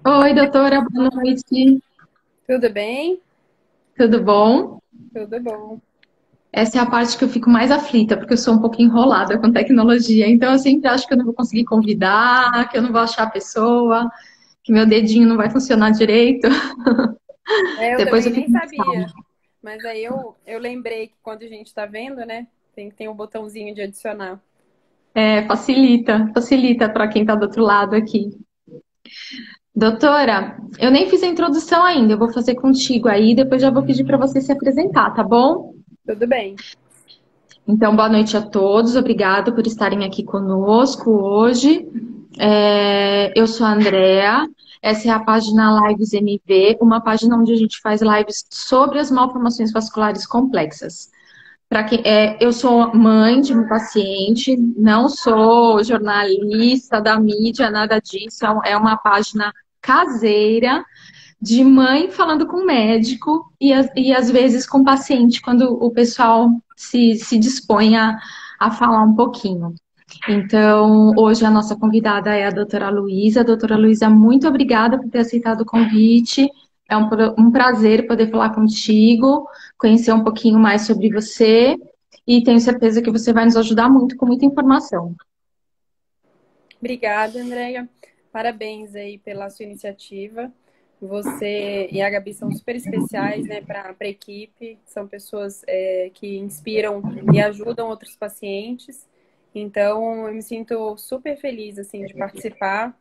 Oi, doutora, boa noite. Tudo bem? Tudo bom? Tudo bom. Essa é a parte que eu fico mais aflita, porque eu sou um pouco enrolada com tecnologia. Então, eu sempre acho que eu não vou conseguir convidar, que eu não vou achar a pessoa, que meu dedinho não vai funcionar direito. Eu Depois também eu fico nem calma. sabia, mas aí eu lembrei que quando a gente está vendo, né, tem um botãozinho de adicionar. É, facilita para quem está do outro lado aqui. Doutora, eu nem fiz a introdução ainda, eu vou fazer contigo aí, depois já vou pedir para você se apresentar, tá bom? Tudo bem. Então, boa noite a todos, obrigado por estarem aqui conosco hoje. Eu sou a Andrea, essa é a página Lives MV, uma página onde a gente faz lives sobre as malformações vasculares complexas. Eu sou mãe de um paciente, não sou jornalista da mídia, nada disso, é uma página caseira de mãe falando com médico e às vezes com paciente, quando o pessoal se dispõe a falar um pouquinho. Então, hoje a nossa convidada é a doutora Luísa. Doutora Luísa, muito obrigada por ter aceitado o convite. É um prazer poder falar contigo, conhecer um pouquinho mais sobre você e tenho certeza que você vai nos ajudar muito com muita informação. Obrigada, Andréia. Parabéns aí pela sua iniciativa. Você e a Gabi são super especiais, né, para a equipe. São pessoas que inspiram e ajudam outros pacientes. Então, eu me sinto super feliz assim de participar.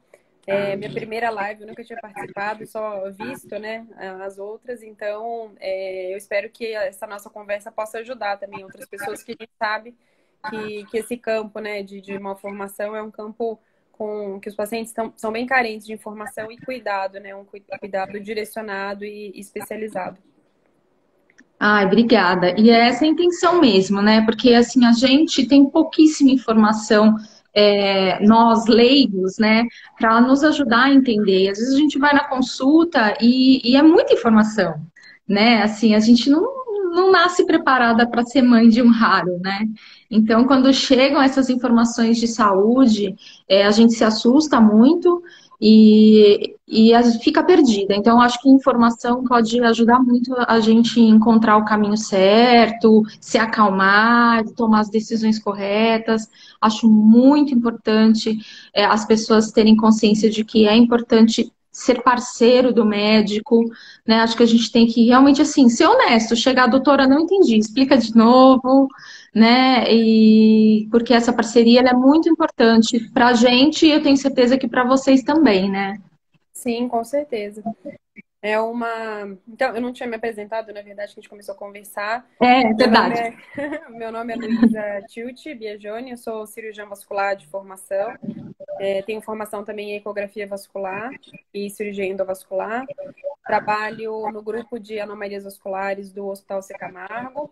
Minha primeira live, eu nunca tinha participado, só visto, né, as outras. Então, eu espero que essa nossa conversa possa ajudar também outras pessoas que a gente sabe que esse campo, né, de malformação é um campo com que os pacientes são bem carentes de informação e cuidado, né, um cuidado direcionado e especializado. Ai, obrigada. E é essa a intenção mesmo, né? Porque assim, a gente tem pouquíssima informação, nós leigos, né, para nos ajudar a entender. Às vezes a gente vai na consulta e é muita informação, né? Assim, a gente não nasce preparada para ser mãe de um raro, né? Então, quando chegam essas informações de saúde, a gente se assusta muito fica perdida. Então, acho que informação pode ajudar muito a gente encontrar o caminho certo, se acalmar, tomar as decisões corretas. Acho muito importante as pessoas terem consciência de que é importante ser parceiro do médico, né? Acho que a gente tem que realmente assim ser honesto, chegar, doutora, não entendi, explica de novo, né? E porque essa parceria ela é muito importante para a gente e eu tenho certeza que para vocês também, né? Sim, com certeza. É uma. Então, eu não tinha me apresentado, na verdade, que a gente começou a conversar. É Meu nome verdade. é, Meu nome é Luísa Tilti Biagioni, eu sou cirurgiã vascular de formação. Tenho formação também em ecografia vascular e cirurgia endovascular. Trabalho no grupo de anomalias vasculares do Hospital C. Camargo,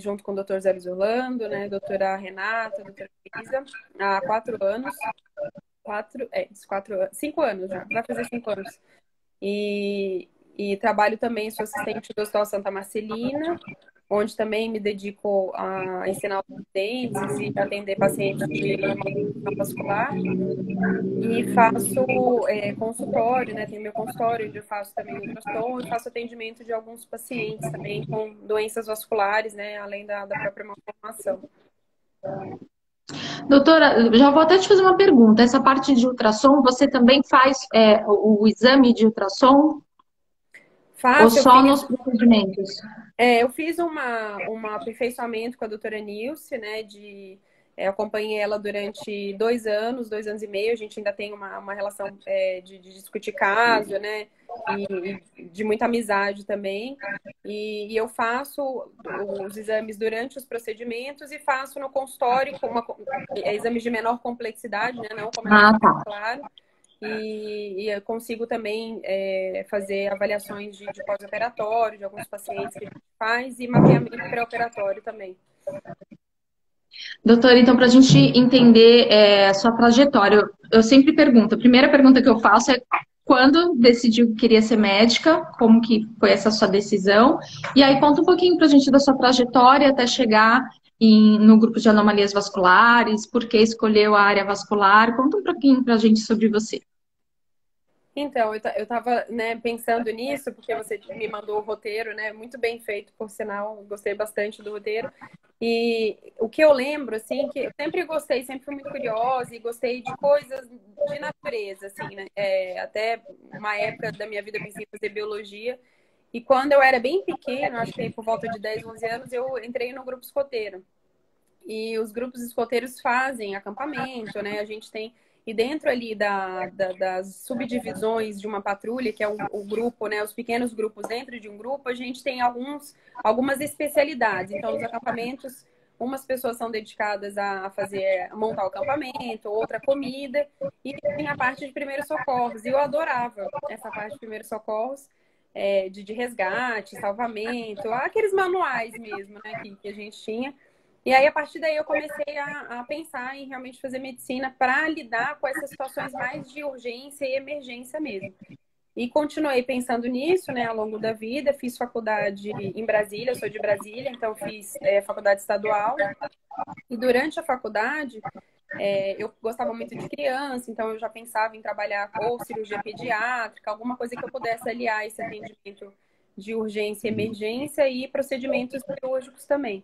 junto com o Dr. Zé Luiz Orlando, né, doutora Renata, doutora Luísa, há 4 anos. 5 anos já, vai fazer 5 anos. E, e trabalho também, sou assistente do Hospital Santa Marcelina, onde também me dedico a ensinar os residentes e atender pacientes de malformação vascular. E faço consultório, né? Tenho meu consultório, onde eu faço também ultrassom e faço atendimento de alguns pacientes também com doenças vasculares, né? Além da própria malformação. Doutora, já vou até te fazer uma pergunta. Essa parte de ultrassom, você também faz o exame de ultrassom ou Faço, só nos procedimentos? eu fiz um aperfeiçoamento com a doutora Nilce, né? Acompanhei ela durante 2 anos e meio. A gente ainda tem uma relação de discutir caso, né? E de muita amizade também. E eu faço os exames durante os procedimentos e faço no consultório exames de menor complexidade, né? Não como é Ah, mais tá. claro. E eu consigo também fazer avaliações de pós-operatório, de alguns pacientes que a gente faz, e mapeamento pré-operatório também. Doutora, então, para a gente entender a sua trajetória, eu sempre pergunto, a primeira pergunta que eu faço é quando decidiu que queria ser médica, como que foi essa sua decisão, e aí conta um pouquinho para a gente da sua trajetória até chegar no grupo de anomalias vasculares, por que escolheu a área vascular, conta um pouquinho para a gente sobre você. Então, eu estava, né, pensando nisso, porque você me mandou o roteiro, né, muito bem feito, por sinal, gostei bastante do roteiro. E o que eu lembro, assim, que eu sempre gostei, sempre fui muito curiosa e gostei de coisas de natureza, assim, né? Até uma época da minha vida eu pensei em fazer biologia. E quando eu era bem pequena, acho que aí por volta de 10, 11 anos, eu entrei no grupo escoteiro. E os grupos escoteiros fazem acampamento, né? A gente tem. E dentro ali das subdivisões de uma patrulha, que é o grupo, né? Os pequenos grupos dentro de um grupo, a gente tem algumas especialidades. Então, os acampamentos, umas pessoas são dedicadas a montar o acampamento, outra comida, e tem a parte de primeiros socorros. E eu adorava essa parte de primeiros socorros. De resgate, salvamento, aqueles manuais mesmo, né, que a gente tinha. E aí, a partir daí, eu comecei a pensar em realmente fazer medicina para lidar com essas situações mais de urgência e emergência mesmo. E continuei pensando nisso, né, ao longo da vida. Fiz faculdade em Brasília, eu sou de Brasília, então fiz faculdade estadual. E durante a faculdade, eu gostava muito de criança, então eu já pensava em trabalhar ou cirurgia pediátrica, alguma coisa que eu pudesse aliar esse atendimento de urgência e emergência e procedimentos cirúrgicos também.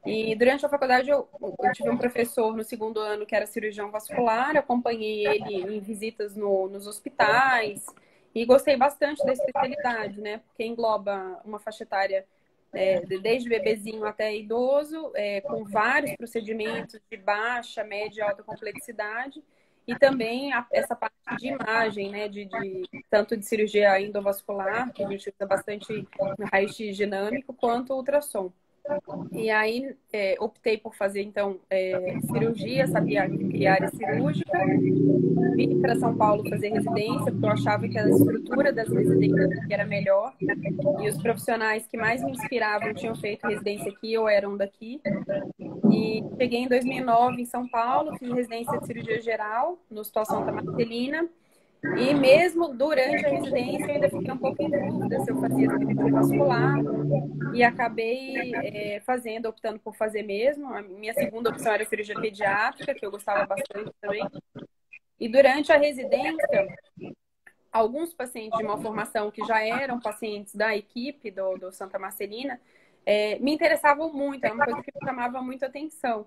E durante a faculdade eu tive um professor no segundo ano que era cirurgião vascular, acompanhei ele em visitas nos hospitais e gostei bastante da especialidade, né? Porque engloba uma faixa etária desde bebezinho até idoso, com vários procedimentos de baixa, média e alta complexidade, e também essa parte de imagem, né? Tanto de cirurgia endovascular, que a gente usa bastante no raio-x dinâmico, quanto ultrassom. E aí optei por fazer, então, cirurgia, sabia que queria área cirúrgica. Vim para São Paulo fazer residência, porque eu achava que a estrutura das residências aqui era melhor. E os profissionais que mais me inspiravam tinham feito residência aqui ou eram daqui. E cheguei em 2009 em São Paulo, fiz residência de cirurgia geral no Hospital Santa Marcelina. E mesmo durante a residência, eu ainda fiquei um pouco em dúvida se eu fazia cirurgia vascular. E acabei optando por fazer mesmo. A minha segunda opção era cirurgia pediátrica, que eu gostava bastante também. E durante a residência, alguns pacientes de malformação que já eram pacientes da equipe do Santa Marcelina me interessavam muito, era uma coisa que me chamava muito atenção.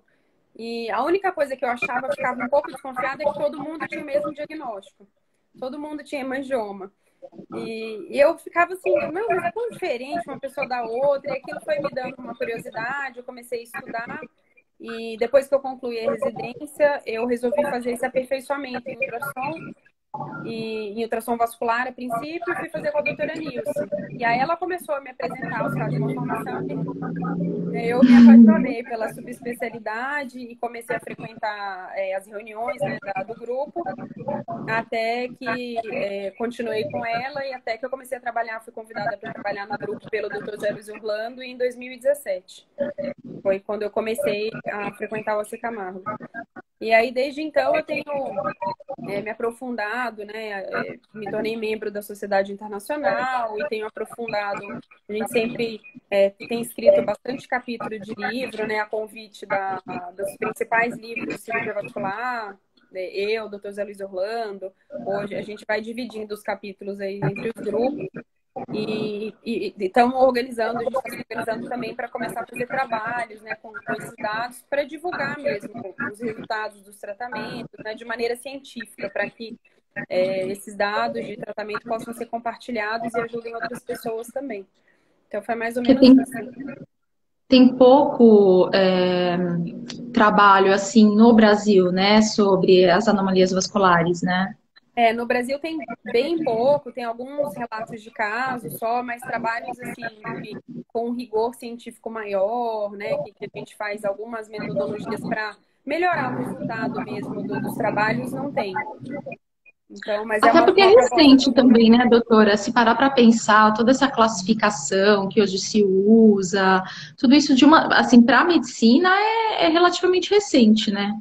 E a única coisa que eu achava, ficava um pouco desconfiada, é que todo mundo tinha o mesmo diagnóstico. Todo mundo tinha hemangioma. E eu ficava assim, não, mas é tão diferente uma pessoa da outra, e aquilo foi me dando uma curiosidade, eu comecei a estudar, e depois que eu concluí a residência, eu resolvi fazer esse aperfeiçoamento em ultrassom, e em ultrassom vascular a princípio, e fui fazer com a doutora Nilce. E aí ela começou a me apresentar os casos de malformação, eu me apaixonei pela subespecialidade e comecei a frequentar as reuniões, né, do grupo, até que continuei com ela e até que eu comecei a trabalhar, fui convidada para trabalhar no grupo pelo Dr. Zé Luiz Orlando em 2017. Foi quando eu comecei a frequentar o AC Camargo. E aí, desde então, eu tenho me aprofundado, né? Me tornei membro da Sociedade Internacional e tenho aprofundado. A gente sempre tem escrito bastante capítulo de livro, né? A convite dos principais livros de cirurgia vascular. Eu, Dr. Zé Luiz Orlando. Hoje a gente vai dividindo os capítulos aí entre os grupos. E estamos organizando, a gente está se organizando também para começar a fazer trabalhos, né, com esses dados para divulgar mesmo os resultados dos tratamentos, né, de maneira científica, para que esses dados de tratamento possam ser compartilhados e ajudem outras pessoas também. Então foi mais ou Porque menos isso. tem pouco trabalho assim no Brasil, né, sobre as anomalias vasculares, né? No Brasil tem bem pouco, tem alguns relatos de casos só, mas trabalhos assim com um rigor científico maior, né? Que a gente faz algumas metodologias para melhorar o resultado mesmo dos trabalhos, não tem. Então, mas é Até porque é uma proposta recente futura. também, né, doutora? Se parar para pensar, toda essa classificação que hoje se usa, tudo isso de uma, assim, para a medicina é relativamente recente, né?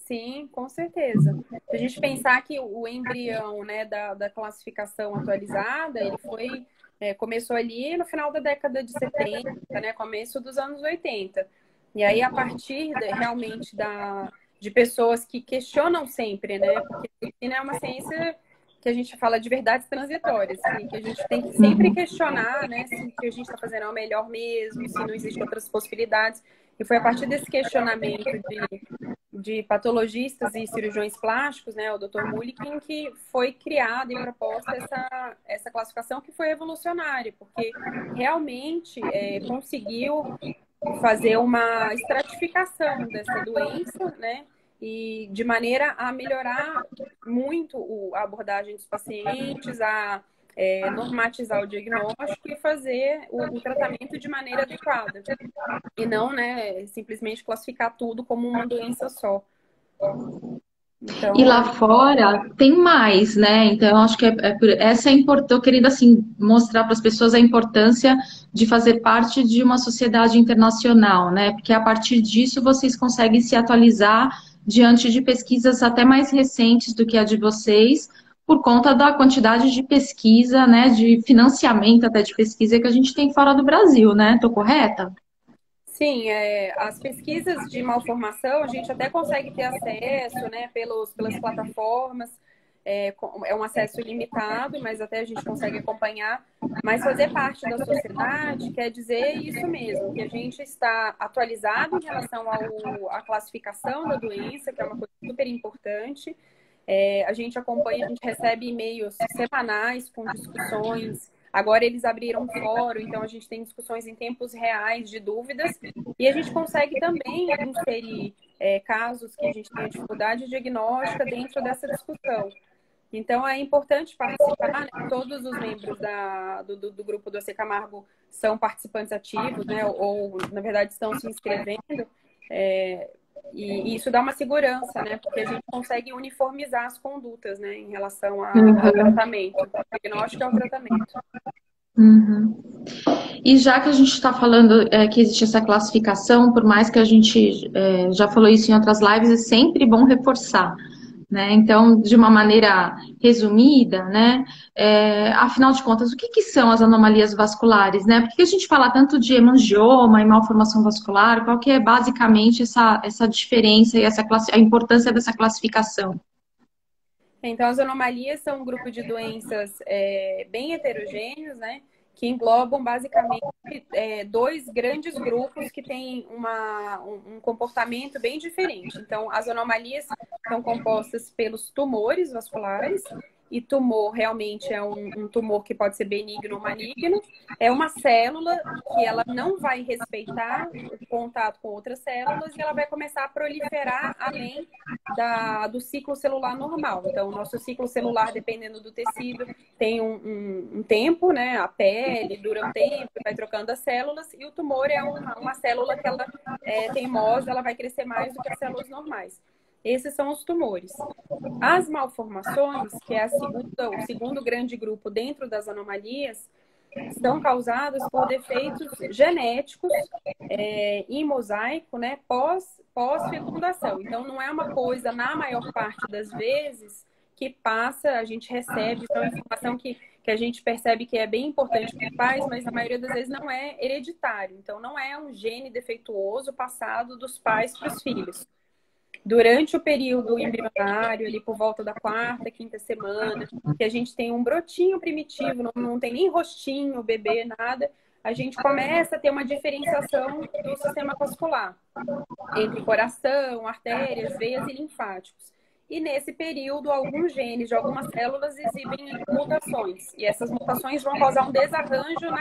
Sim, com certeza. Se a gente pensar que o embrião, né, da classificação atualizada, ele começou ali no final da década de 70, né, começo dos anos 80. E aí, a partir realmente de pessoas que questionam sempre, né, porque a medicina é uma ciência que a gente fala de verdades transitórias, que a gente tem que sempre questionar, né, se o que a gente está fazendo é o melhor mesmo, se não existem outras possibilidades. E foi a partir desse questionamento de patologistas e cirurgiões plásticos, né, o Dr. Mulliken, que foi criada e proposta essa classificação que foi revolucionária, porque realmente conseguiu fazer uma estratificação dessa doença, né, e de maneira a melhorar muito a abordagem dos pacientes, a normatizar o diagnóstico e fazer o tratamento de maneira adequada. E não, né, simplesmente classificar tudo como uma doença só. E Então, lá fora tem mais, né? Então, eu acho que essa é importante. Eu queria, assim, mostrar para as pessoas a importância de fazer parte de uma sociedade internacional, né? Porque a partir disso vocês conseguem se atualizar diante de pesquisas até mais recentes do que a de vocês, por conta da quantidade de pesquisa, né? De financiamento até de pesquisa que a gente tem fora do Brasil, né? Tô correta? sim, as pesquisas de malformação a gente até consegue ter acesso, né, pelas plataformas, é um acesso limitado, mas até a gente consegue acompanhar. Mas fazer parte da sociedade quer dizer isso mesmo, que a gente está atualizado em relação à classificação da doença, que é uma coisa super importante. A gente acompanha, a gente recebe e-mails semanais com discussões. Agora eles abriram um fórum, então a gente tem discussões em tempos reais de dúvidas e a gente consegue também inserir casos que a gente tem dificuldade diagnóstica dentro dessa discussão. Então é importante participar, né? Todos os membros do grupo do AC Camargo são participantes ativos, né? Ou na verdade estão se inscrevendo. E isso dá uma segurança, né? Porque a gente consegue uniformizar as condutas, né? Em relação ao tratamento, ao diagnóstico e ao tratamento. Uhum. E já que a gente está falando que existe essa classificação, por mais que a gente já falou isso em outras lives, é sempre bom reforçar, né? Então, de uma maneira resumida, né? Afinal de contas, o que são as anomalias vasculares, né? Por que a gente fala tanto de hemangioma e malformação vascular? Qual que é basicamente essa diferença e a importância dessa classificação? Então, as anomalias são um grupo de doenças bem heterogêneos, né? Que englobam basicamente dois grandes grupos que têm um comportamento bem diferente. Então, as anomalias são compostas pelos tumores vasculares, e tumor realmente é um tumor que pode ser benigno ou maligno. É uma célula que ela não vai respeitar o contato com outras células e ela vai começar a proliferar além do ciclo celular normal. Então, o nosso ciclo celular, dependendo do tecido, tem um tempo, né? A pele dura um tempo, vai trocando as células, e o tumor é uma célula que ela é teimosa, ela vai crescer mais do que as células normais. Esses são os tumores. As malformações, que é o segundo grande grupo dentro das anomalias, são causadas por defeitos genéticos em mosaico, né, pós-fecundação. Então, não é uma coisa, na maior parte das vezes, que passa, a gente recebe, então, informação que a gente percebe que é bem importante para os pais, mas na maioria das vezes não é hereditário. Então, não é um gene defeituoso passado dos pais para os filhos. Durante o período embrionário, ali por volta da quarta, quinta semana, que a gente tem um brotinho primitivo, não tem nem rostinho, bebê, nada, a gente começa a ter uma diferenciação do sistema vascular entre coração, artérias, veias e linfáticos. E nesse período, alguns genes de algumas células exibem mutações. E essas mutações vão causar um desarranjo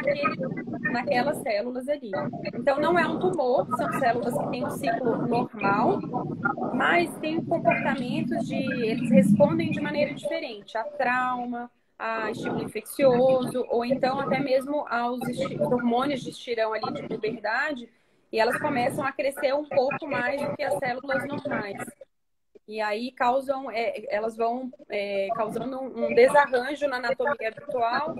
naquelas células ali. Então, não é um tumor, são células que têm um ciclo normal, mas tem comportamentos eles respondem de maneira diferente a trauma, a estímulo infeccioso, ou então até mesmo aos hormônios de estirão ali de puberdade, e elas começam a crescer um pouco mais do que as células normais. E aí elas vão causando um desarranjo na anatomia habitual,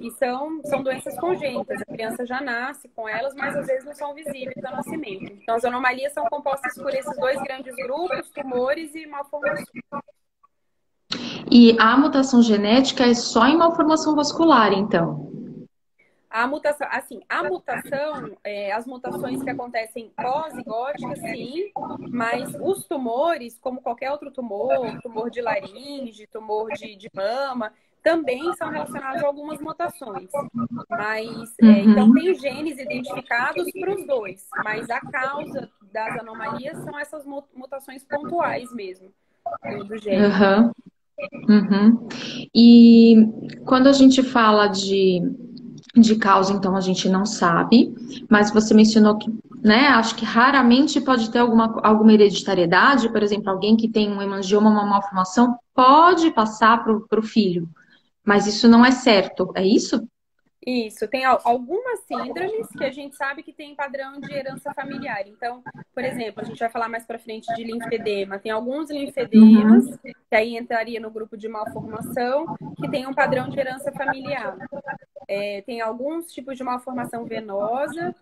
e são doenças congênitas. A criança já nasce com elas, mas às vezes não são visíveis ao nascimento. Então, as anomalias são compostas por esses dois grandes grupos, tumores e malformações. E a mutação genética é só em malformação vascular, então? As mutações que acontecem pós-zigóticas, sim, mas os tumores, como qualquer outro tumor, tumor de laringe, tumor de mama, também são relacionados a algumas mutações. Mas, então, Uhum, tem genes identificados para os dois, mas a causa das anomalias são essas mutações pontuais mesmo, do gene. uhum, uhum. E quando a gente fala de causa, então a gente não sabe, mas você mencionou que, né, acho que raramente pode ter alguma hereditariedade, por exemplo, alguém que tem um hemangioma, uma malformação, pode passar para o filho, mas isso não é certo, é isso? Isso, tem algumas síndromes que a gente sabe que tem padrão de herança familiar. Então, por exemplo, a gente vai falar mais para frente de linfedema. Tem alguns linfedemas, Uhum, que aí entraria no grupo de malformação, que tem um padrão de herança familiar. Tem alguns tipos de malformação venosa,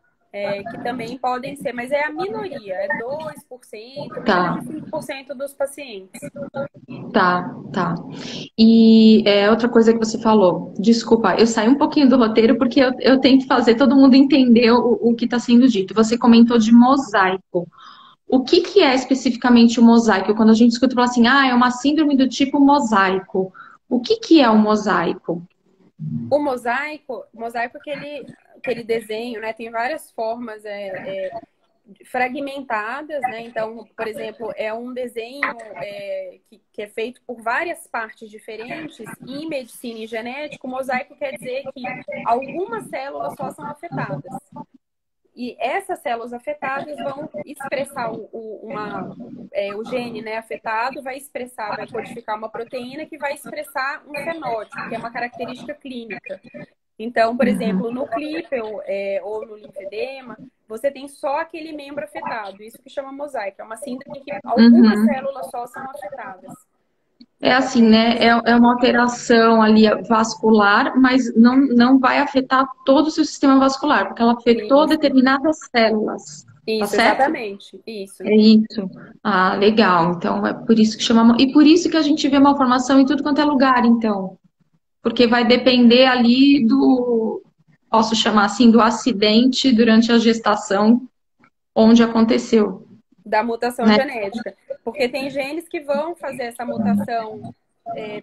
que também podem ser, mas é a minoria, é 2%, menos de tá, 5% dos pacientes. tá. E outra coisa que você falou, desculpa, eu saí um pouquinho do roteiro porque eu tenho que fazer todo mundo entender o que está sendo dito. Você comentou de mosaico. O que que é especificamente o mosaico? Quando a gente escuta falar assim, é uma síndrome do tipo mosaico. O que que é o mosaico? O mosaico é aquele desenho, né? Tem várias formas fragmentadas, né? Então, por exemplo, é um desenho que é feito por várias partes diferentes. E em medicina e genética, o mosaico quer dizer que algumas células só são afetadas. E essas células afetadas vão expressar o gene, né, afetado, vai codificar uma proteína que vai expressar um fenótipo, que é uma característica clínica. Então, por Uhum, exemplo, no Klippel ou no linfedema, você tem só aquele membro afetado. Isso que chama mosaico. É uma síndrome em que algumas uhum. células só são afetadas. É assim, né? É uma alteração ali vascular, mas não vai afetar todo o seu sistema vascular, porque ela afetou Isso, determinadas células. Tá isso, certo? exatamente. Isso. É isso. Ah, legal. Então é por isso que chama. E por isso que a gente vê malformação em tudo quanto é lugar, então. Porque vai depender ali posso chamar assim, do acidente durante a gestação onde aconteceu, Da mutação né? genética. Porque tem genes que vão fazer essa mutação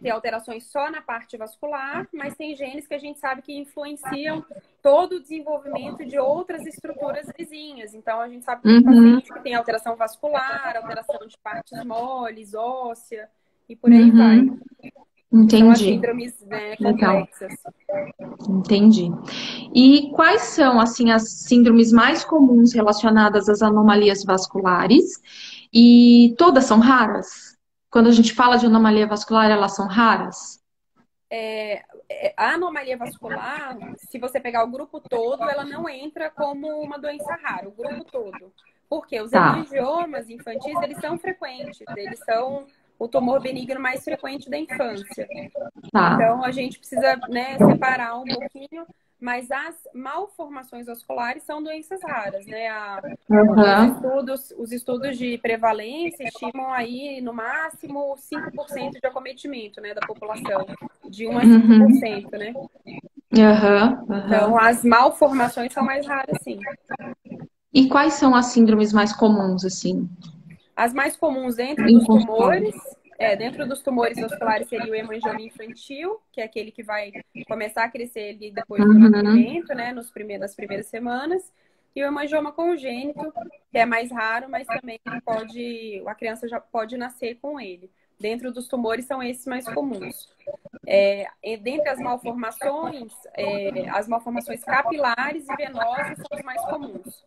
ter alterações só na parte vascular, mas tem genes que a gente sabe que influenciam todo o desenvolvimento de outras estruturas vizinhas. Então, a gente sabe que tem Uhum, paciente que tem alteração vascular, alteração de partes moles, óssea, e por aí vai. uhum. Que são as Entendi. síndromes, né, Legal. complexas. Entendi. E quais são, assim, as síndromes mais comuns relacionadas às anomalias vasculares? E todas são raras? Quando a gente fala de anomalia vascular, elas são raras? A anomalia vascular, se você pegar o grupo todo, ela não entra como uma doença rara, o grupo todo. Porque os Tá, hemangiomas infantis, eles são frequentes, eles são o tumor benigno mais frequente da infância. tá. Então, a gente precisa, né, separar um pouquinho, mas as malformações vasculares são doenças raras, né? Aham. Os estudos de prevalência estimam aí, no máximo, 5% de acometimento, né, da população, de 1 a Uhum. 5%, né? Aham, Então, aham. as malformações são mais raras, sim. E quais são as síndromes mais comuns, assim, As mais comuns em consultório? dentro dos tumores vasculares seria o hemangioma infantil, que é aquele que vai começar a crescer ali depois do Uhum. nascimento, né, nas primeiras semanas, e o hemangioma congênito, que é mais raro, mas também a criança já pode nascer com ele. Dentro dos tumores são esses mais comuns. E dentre as malformações capilares e venosas são as mais comuns.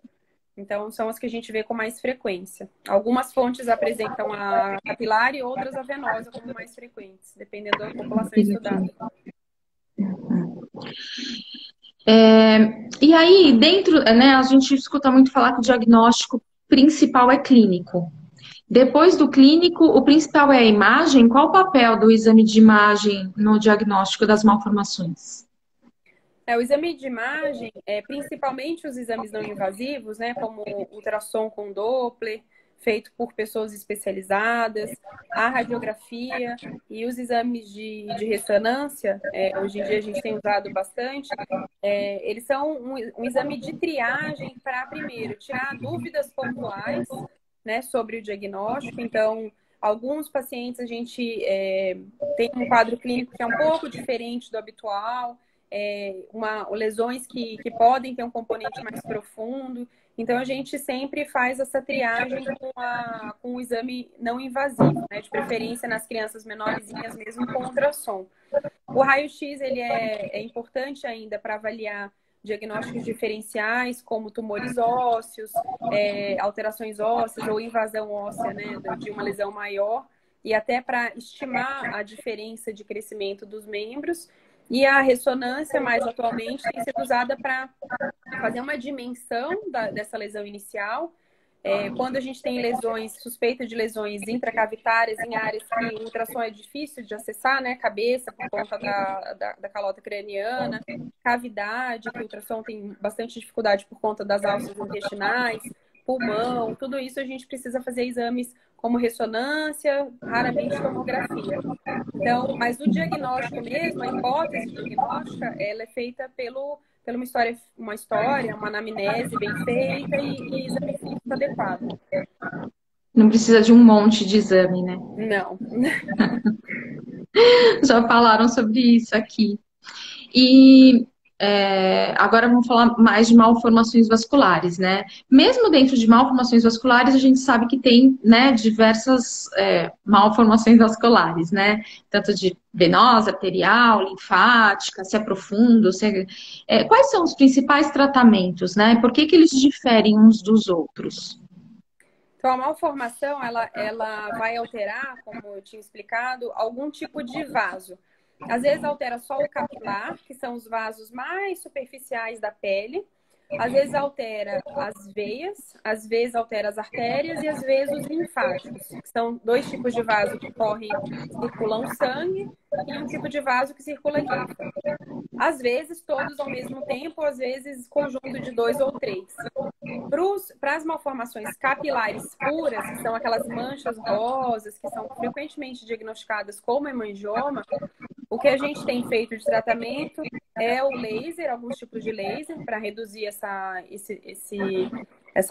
Então, são as que a gente vê com mais frequência. Algumas fontes apresentam a capilar e outras a venosa como mais frequentes, dependendo da população estudada. E aí, dentro, né, a gente escuta muito falar que o diagnóstico principal é clínico. Depois do clínico, o principal é a imagem. Qual o papel do exame de imagem no diagnóstico das malformações? O exame de imagem, principalmente os exames não invasivos, né, como ultrassom com Doppler, feito por pessoas especializadas, a radiografia e os exames de ressonância, hoje em dia a gente tem usado bastante, eles são um exame de triagem para, primeiro, tirar dúvidas pontuais, né, sobre o diagnóstico. Então, alguns pacientes a gente tem um quadro clínico que é um pouco diferente do habitual, lesões que podem ter um componente mais profundo. Então, a gente sempre faz essa triagem com o exame não invasivo, né, de preferência nas crianças menorzinhas, mesmo com ultrassom. O raio-x ele é importante ainda para avaliar diagnósticos diferenciais, como tumores ósseos, alterações ósseas ou invasão óssea, né, de uma lesão maior, e até para estimar a diferença de crescimento dos membros. E a ressonância, mais atualmente, tem sido usada para fazer uma dimensão dessa lesão inicial. Quando a gente tem suspeita de lesões intracavitárias em áreas que o ultrassom é difícil de acessar, né? Cabeça, por conta da calota craniana, cavidade, que o ultrassom tem bastante dificuldade por conta das alças intestinais, pulmão, tudo isso a gente precisa fazer exames como ressonância, raramente tomografia. Então, mas o diagnóstico mesmo, a hipótese diagnóstica, ela é feita pela uma anamnese bem feita e exame físico adequado. Não precisa de um monte de exame, né? Não. Já falaram sobre isso aqui. E agora vamos falar mais de malformações vasculares, né? Mesmo dentro de malformações vasculares, a gente sabe que tem, né, diversas malformações vasculares, né? Tanto de venosa, arterial, linfática, se é profundo, quais são os principais tratamentos, né? Por que eles diferem uns dos outros? Então, a malformação, ela vai alterar, como eu tinha explicado, algum tipo de vaso. Às vezes altera só o capilar, que são os vasos mais superficiais da pele. Às vezes altera as veias, às vezes altera as artérias e às vezes os linfáticos, que são dois tipos de vaso que circulam sangue e um tipo de vaso que circula linfa. Às vezes todos ao mesmo tempo, às vezes conjunto de 2 ou 3. Para as malformações capilares puras, que são aquelas manchas rosas, que são frequentemente diagnosticadas como hemangioma, o que a gente tem feito de tratamento é o laser, alguns tipos de laser, para reduzir essa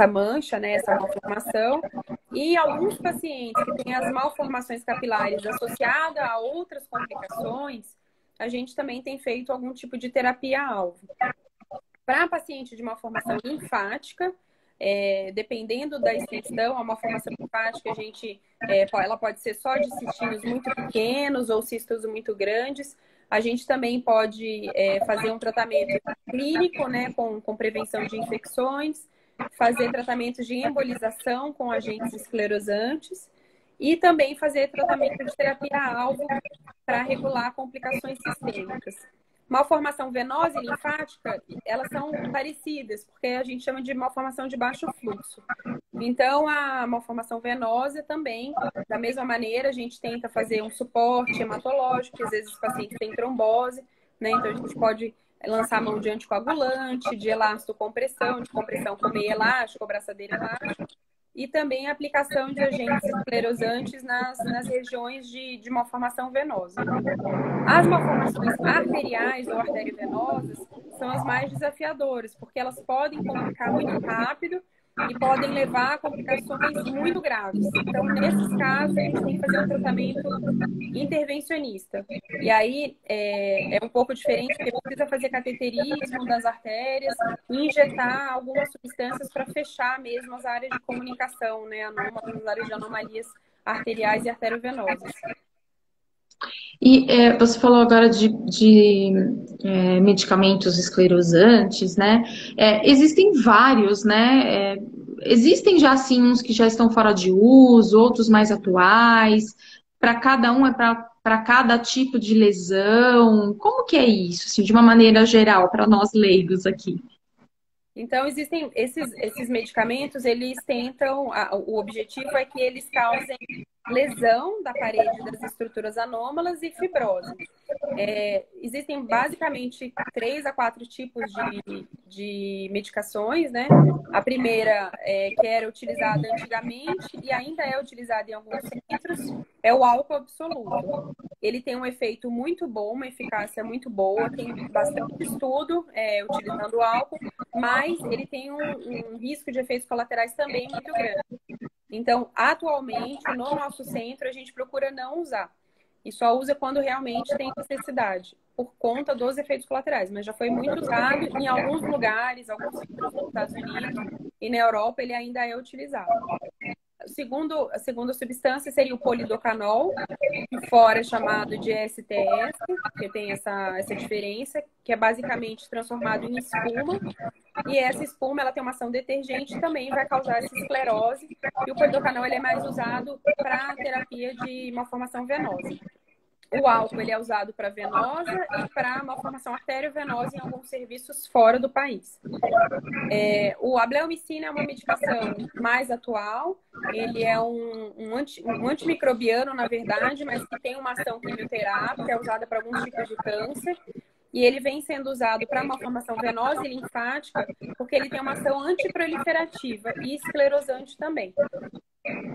mancha, né, essa malformação. E alguns pacientes que têm as malformações capilares associadas a outras complicações, a gente também tem feito algum tipo de terapia-alvo. Para paciente de malformação linfática, dependendo da extensão, a malformação linfática, ela pode ser só de cistinhos muito pequenos ou cistos muito grandes. A gente também pode fazer um tratamento clínico, né, com prevenção de infecções, fazer tratamentos de embolização com agentes esclerosantes e também fazer tratamento de terapia-alvo para regular complicações sistêmicas. Malformação venosa e linfática, elas são parecidas, porque a gente chama de malformação de baixo fluxo. Então, a malformação venosa também, da mesma maneira, a gente tenta fazer um suporte hematológico, que às vezes os pacientes têm trombose, né? Então, a gente pode lançar mão de anticoagulante, de elastocompressão, de compressão com meio elástico, braçadeira elástica, e também a aplicação de agentes esclerosantes nas regiões de malformação venosa. As malformações arteriais ou arteriovenosas são as mais desafiadoras, porque elas podem complicar muito rápido e podem levar a complicações muito graves. Então, nesses casos, a gente tem que fazer um tratamento intervencionista. E aí é um pouco diferente, porque precisa fazer cateterismo das artérias e injetar algumas substâncias para fechar mesmo as áreas de comunicação, né, as áreas de anomalias arteriais e arteriovenosas. E você falou agora de medicamentos esclerosantes, né? Existem vários, né? Existem já, assim, uns que já estão fora de uso, outros mais atuais. Para cada um, para cada tipo de lesão. Como que é isso, assim, de uma maneira geral, para nós leigos aqui? Então, existem esses medicamentos, eles tentam, o objetivo é que eles causem lesão da parede das estruturas anômalas e fibrose. Existem basicamente 3 a 4 tipos de medicações, né? A primeira, que era utilizada antigamente e ainda é utilizada em alguns centros, é o álcool absoluto. Ele tem um efeito muito bom, uma eficácia muito boa, tem bastante estudo utilizando o álcool, mas ele tem um risco de efeitos colaterais também muito grande. Então, atualmente, no nosso centro, a gente procura não usar. E só usa quando realmente tem necessidade, por conta dos efeitos colaterais. Mas já foi muito usado em alguns lugares, alguns centros nos Estados Unidos e na Europa ele ainda é utilizado. A segunda substância seria o polidocanol, que fora é chamado de STS, que tem essa diferença, que é basicamente transformado em espuma. E essa espuma, ela tem uma ação detergente, também vai causar essa esclerose. E o polidocanol, ele é mais usado para terapia de malformação venosa. O álcool, ele é usado para venosa e para malformação arteriovenosa em alguns serviços fora do país. O ableomicina é uma medicação mais atual. Ele é um antimicrobiano, na verdade, mas que tem uma ação quimioterápica, é usada para alguns tipos de câncer. E ele vem sendo usado para malformação venosa e linfática, porque ele tem uma ação antiproliferativa e esclerosante também.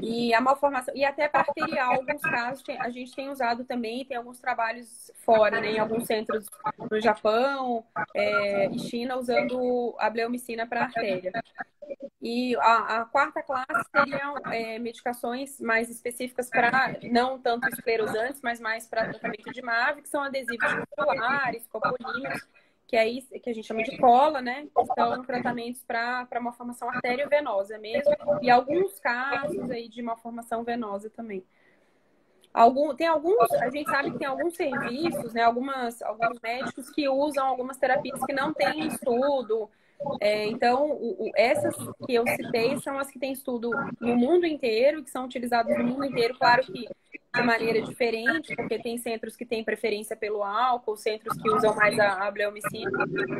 E a malformação, e até para arterial, alguns casos a gente tem usado também, tem alguns trabalhos fora, né, em alguns centros no Japão e China, usando a bleomicina para artéria. E a quarta classe seriam medicações mais específicas para, não tanto esclerosantes, mas mais para tratamento de MAVE, que são adesivos musculares, copolímeros, que é isso que a gente chama de cola, né? Que são tratamentos para malformação arteriovenosa mesmo, e alguns casos aí de malformação venosa também. A gente sabe que tem alguns serviços, né? Alguns médicos que usam algumas terapias que não têm estudo. Então, essas que eu citei são as que têm estudo no mundo inteiro, que são utilizadas no mundo inteiro, claro que de maneira diferente, porque tem centros que têm preferência pelo álcool, centros que usam mais a bleomicina,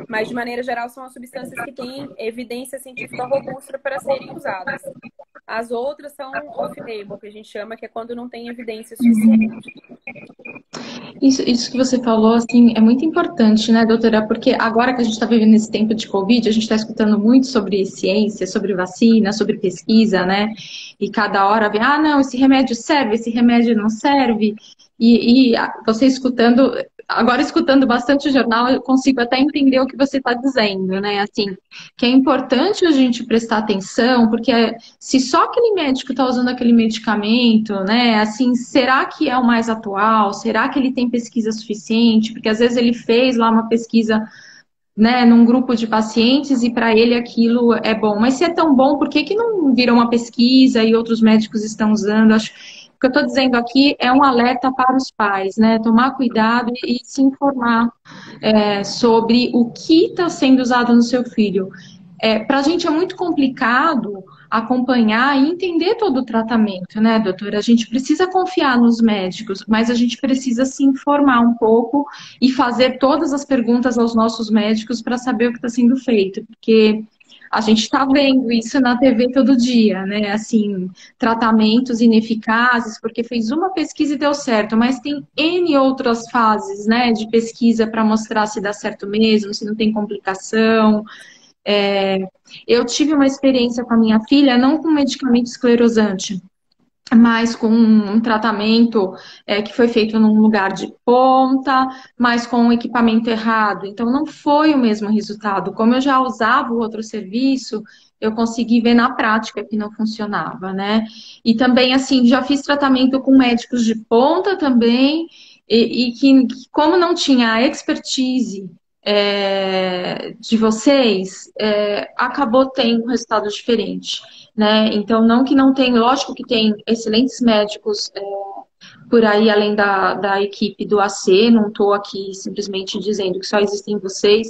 mas de maneira geral são as substâncias que têm evidência científica robusta para serem usadas. As outras são off-label, que a gente chama, que é quando não tem evidência suficiente. Isso que você falou, assim, é muito importante, né, doutora? Porque agora que a gente está vivendo esse tempo de Covid, a gente está escutando muito sobre ciência, sobre vacina, sobre pesquisa, né? E cada hora vem, não, esse remédio serve, esse remédio não serve. E você escutando, agora escutando bastante o jornal, eu consigo até entender o que você está dizendo, né? Assim, que é importante a gente prestar atenção, porque se só aquele médico está usando aquele medicamento, né? Assim, será que é o mais atual? Será que ele tem pesquisa suficiente? Porque às vezes ele fez lá uma pesquisa, né, num grupo de pacientes e para ele aquilo é bom. Mas se é tão bom, por que que não virou uma pesquisa e outros médicos estão usando? Acho o que eu estou dizendo aqui é um alerta para os pais, né? Tomar cuidado e se informar sobre o que está sendo usado no seu filho. Para a gente é muito complicado acompanhar e entender todo o tratamento, né, doutora? A gente precisa confiar nos médicos, mas a gente precisa se informar um pouco e fazer todas as perguntas aos nossos médicos para saber o que está sendo feito, porque a gente está vendo isso na TV todo dia, né? Assim, tratamentos ineficazes, porque fez uma pesquisa e deu certo, mas tem N outras fases, né, de pesquisa para mostrar se dá certo mesmo, se não tem complicação. Eu tive uma experiência com a minha filha, não com medicamento esclerosante, mas com um tratamento que foi feito num lugar de ponta, mas com um equipamento errado. Então, não foi o mesmo resultado. Como eu já usava o outro serviço, eu consegui ver na prática que não funcionava, né? E também, assim, já fiz tratamento com médicos de ponta também, e que, como não tinha a expertise de vocês, acabou tendo um resultado diferente, né? Então, não que não tem, lógico que tem excelentes médicos por aí, além da equipe do AC, não estou aqui simplesmente dizendo que só existem vocês,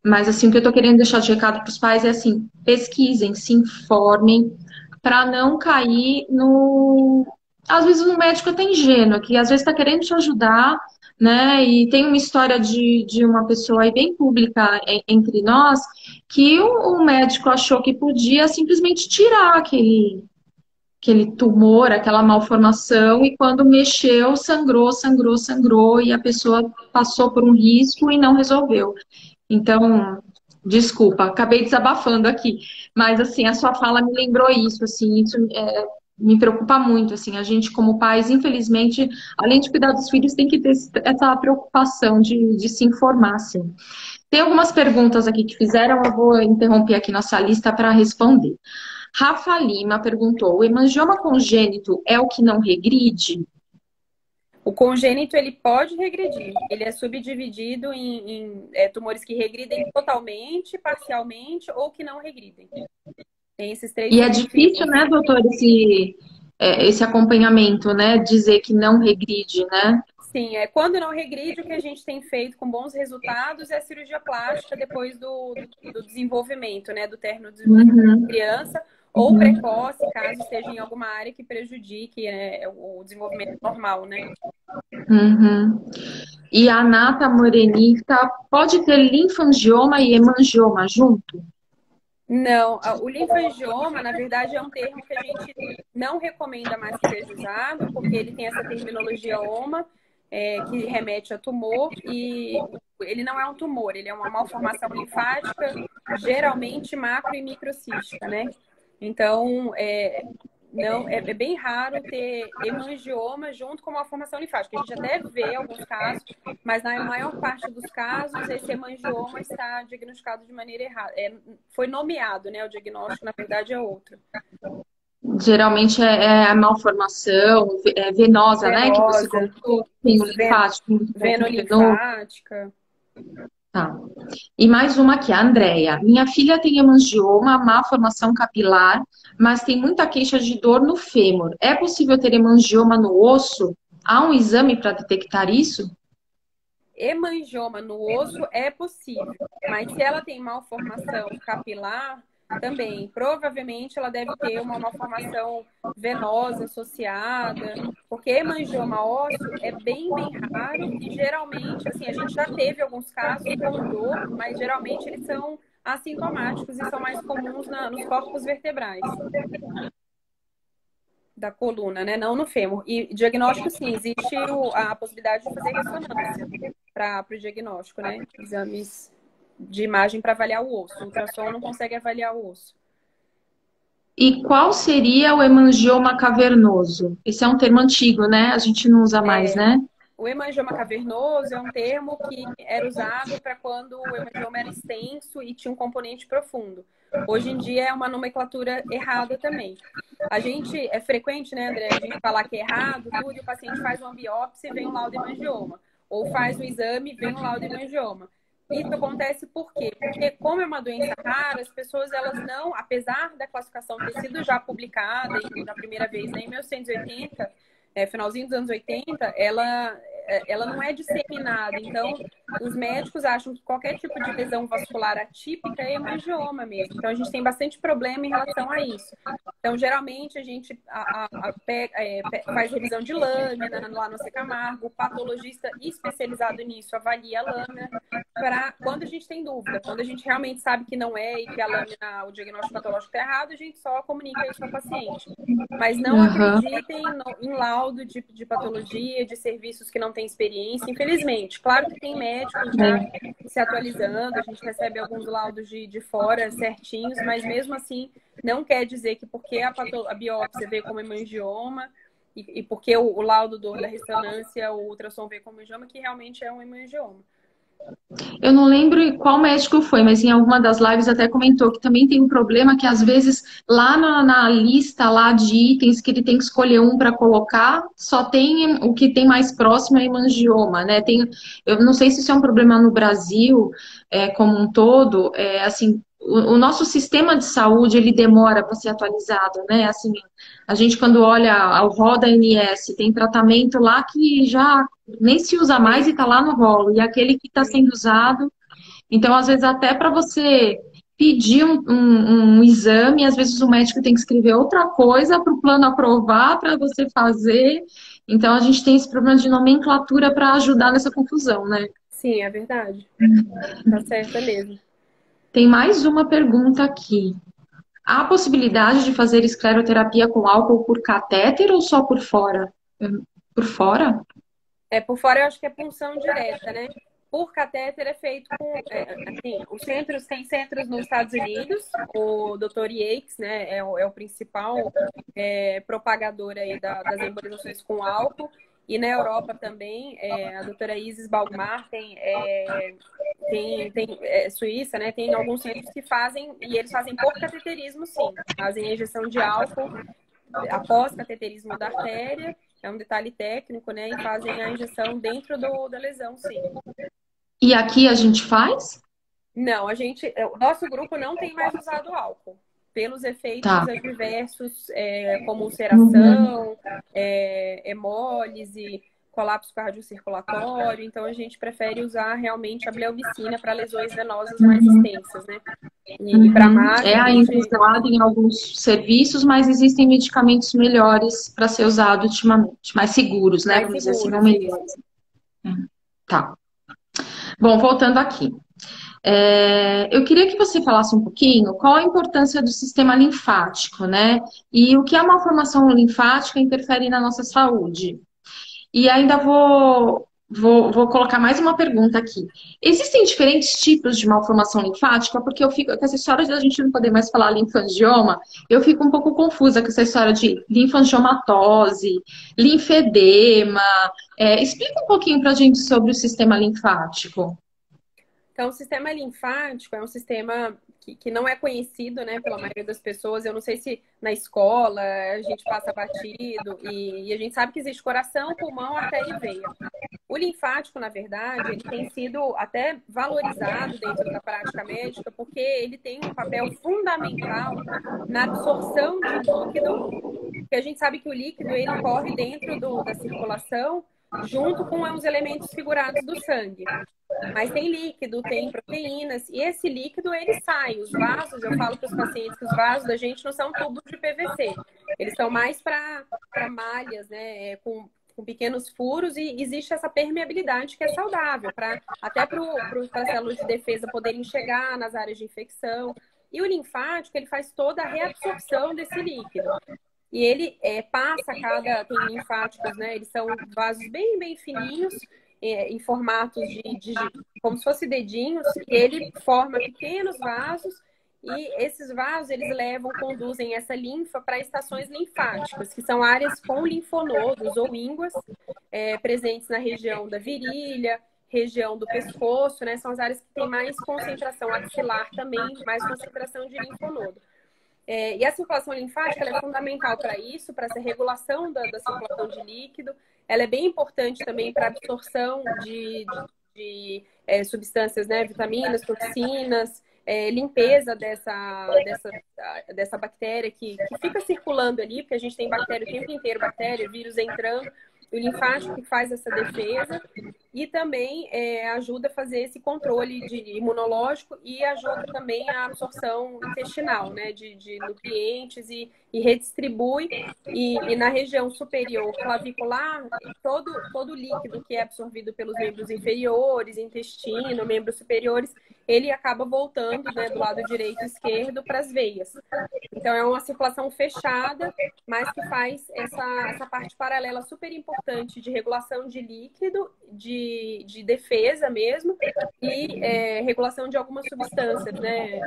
mas assim, o que eu estou querendo deixar de recado para os pais é assim, pesquisem, se informem, para não cair no... Às vezes o médico é até ingênuo, que às vezes está querendo te ajudar, né? E tem uma história de uma pessoa aí bem pública entre nós, que o médico achou que podia simplesmente tirar aquele tumor, aquela malformação, e quando mexeu, sangrou, sangrou, sangrou, e a pessoa passou por um risco e não resolveu. Então, Desculpa, acabei desabafando aqui, mas assim, a sua fala me lembrou isso, assim, isso me preocupa muito, assim, a gente como pais, infelizmente, além de cuidar dos filhos, tem que ter essa preocupação de se informar, assim. Tem algumas perguntas aqui que fizeram, eu vou interromper aqui nossa lista para responder. Rafa Lima perguntou: o hemangioma congênito é o que não regride? O congênito, ele pode regredir. Ele é subdividido em tumores que regridem totalmente, parcialmente ou que não regridem. Tem esses três E é difícil, subtipos. né, doutor, esse acompanhamento, né? Dizer que não regride, né? Sim, quando não regride, o que a gente tem feito com bons resultados é a cirurgia plástica depois do desenvolvimento, né? Do término do desenvolvimento da Uhum, criança, ou uhum, precoce, caso esteja em alguma área que prejudique, né, o desenvolvimento normal, né? uhum. E a Nata Morenita pode ter linfangioma e hemangioma junto? Não, o linfangioma, na verdade, é um termo que a gente não recomenda mais que seja usado, porque ele tem essa terminologia oma, que remete a tumor, e ele não é um tumor, ele é uma malformação linfática, geralmente macro e microcística, né? Então, não, é bem raro ter hemangioma junto com uma formação linfática. A gente até vê alguns casos, mas na maior parte dos casos, esse hemangioma está diagnosticado de maneira errada. Foi nomeado, né? O diagnóstico, na verdade, é outro. Geralmente é a malformação venosa, né? Que você Venosa, comentou, tem o isso, linfático, um venoso. venolinfática. Tá. E mais uma aqui, a Andrea. Minha filha tem hemangioma, má formação capilar, mas tem muita queixa de dor no fêmur. É possível ter hemangioma no osso? Há um exame para detectar isso? Hemangioma no osso é possível, mas se ela tem malformação capilar, também, provavelmente ela deve ter uma malformação venosa associada, porque hemangioma ósseo é bem raro e geralmente, assim, a gente já teve alguns casos com dor, mas geralmente eles são assintomáticos e são mais comuns nos corpos vertebrais da coluna, né? Não no fêmur. E diagnóstico, sim, existe a possibilidade de fazer ressonância para o diagnóstico, né? Exames de imagem para avaliar o osso. O ultrassom não consegue avaliar o osso. E qual seria o hemangioma cavernoso? Esse é um termo antigo, né? A gente não usa mais, É, né? o hemangioma cavernoso é um termo que era usado para quando o hemangioma era extenso e tinha um componente profundo. Hoje em dia é uma nomenclatura errada também. A gente, é frequente, né, André, a gente falar que é errado, tudo, e o paciente faz uma biópsia e vem um laudo de hemangioma. Ou faz o exame e vem um laudo de hemangioma. Isso acontece por quê? Porque como é uma doença rara, as pessoas, elas não, apesar da classificação ter sido já publicada na primeira vez, né, em 1980, finalzinho dos anos 80, ela não é disseminada. Então, os médicos acham que qualquer tipo de lesão vascular atípica é hemangioma mesmo. Então, a gente tem bastante problema em relação a isso. Então, geralmente, a gente faz revisão de lâmina lá no C. Camargo, o patologista especializado nisso avalia a lâmina, para quando a gente tem dúvida, quando a gente realmente sabe que não é e que a lâmina, o diagnóstico patológico está errado, a gente só comunica isso ao paciente. Mas não Aham. acreditem em laudo de patologia, de serviços que não têm experiência, infelizmente. Claro que tem médicos já É. se atualizando, a gente recebe alguns laudos de fora certinhos, mas mesmo assim não quer dizer que porque a biópsia veio como hemangioma e porque o laudo da ressonância, o ultrassom veio como hemangioma, que realmente é um hemangioma. Eu não lembro qual médico foi, mas em alguma das lives até comentou que também tem um problema que às vezes lá na lista lá de itens que ele tem que escolher um para colocar, só tem o que tem mais próximo é hemangioma, né? Eu não sei se isso é um problema no Brasil, como um todo, assim, o nosso sistema de saúde ele demora para ser atualizado, né? Assim, a gente quando olha ao Roda ANS, tem tratamento lá que já nem se usa mais e Sim, está lá no rolo. E aquele que está sim. sendo usado. Então, às vezes, até para você pedir um exame, às vezes o médico tem que escrever outra coisa para o plano aprovar para você fazer. Então, a gente tem esse problema de nomenclatura para ajudar nessa confusão, né? Sim, é verdade. Tá certo, é mesmo. Tem mais uma pergunta aqui. Há a possibilidade de fazer escleroterapia com álcool por catéter ou só por fora? Por fora? Por fora eu acho que é punção direta, né? Por catéter é feito com, assim, os centros, tem centros nos Estados Unidos, o Dr. Yates, né, é o principal propagador aí das embolizações com álcool, e na Europa também, a doutora Isis Balgmar Suíça, né, tem alguns centros que fazem, e eles fazem por cateterismo, sim, fazem a injeção de álcool após cateterismo da artéria, é um detalhe técnico, né, e fazem a injeção dentro da lesão, sim. E aqui a gente faz? Não, o nosso grupo não tem mais usado álcool, pelos efeitos Tá. adversos, como Uhum. ulceração, hemólise, colapso cardiocirculatório. Então, a gente prefere usar realmente a bleomicina para lesões venosas mais extensas, né? E para Uhum. MASH, É a ainda gente... usado em alguns serviços, mas existem medicamentos melhores para ser usado ultimamente, mais seguros, né? Mais Vamos dizer assim, não seguros, isso. melhores. Tá. Bom, voltando aqui. Eu queria que você falasse um pouquinho qual a importância do sistema linfático, né? E o que a malformação linfática interfere na nossa saúde. E ainda vou colocar mais uma pergunta aqui. Existem diferentes tipos de malformação linfática? Porque eu fico com essa história de a gente não poder mais falar linfangioma, eu fico um pouco confusa com essa história de linfangiomatose, linfedema. Explica um pouquinho para a gente sobre o sistema linfático. Então, o sistema linfático é um sistema que não é conhecido, né, pela maioria das pessoas. Eu não sei se na escola a gente passa batido, e a gente sabe que existe coração, pulmão, artéria e veia. O linfático, na verdade, ele tem sido até valorizado dentro da prática médica, porque ele tem um papel fundamental na absorção de líquido, porque a gente sabe que o líquido ele corre dentro da circulação junto com os elementos figurados do sangue. Mas tem líquido, tem proteínas, e esse líquido ele sai. Os vasos, eu falo para os pacientes que os vasos da gente não são tubos de PVC, eles são mais para malhas, né, com pequenos furos, e existe essa permeabilidade que é saudável, até para as células de defesa poderem chegar nas áreas de infecção. E o linfático, ele faz toda a reabsorção desse líquido. E ele tem linfáticos, né? Eles são vasos bem, bem fininhos, em formatos como se fossem dedinhos, e ele forma pequenos vasos, e esses vasos, eles conduzem essa linfa para estações linfáticas, que são áreas com linfonodos ou ínguas, presentes na região da virilha, região do pescoço, né? São as áreas que têm mais concentração axilar também, mais concentração de linfonodo. E a circulação linfática ela é fundamental para isso, para essa regulação da circulação de líquido. Ela é bem importante também para a absorção de substâncias, né, vitaminas, toxinas, limpeza dessa bactéria que fica circulando ali, porque a gente tem bactéria o tempo inteiro, bactéria, vírus entrando. O linfático que faz essa defesa e também ajuda a fazer esse controle imunológico e ajuda também a absorção intestinal, né, de nutrientes e redistribui. E na região superior clavicular, todo o líquido que é absorvido pelos membros inferiores, intestino, membros superiores, ele acaba voltando, né, do lado direito e esquerdo para as veias. Então, é uma circulação fechada, mas que faz essa parte paralela super importante de regulação de líquido, de defesa mesmo, e regulação de algumas substâncias, né?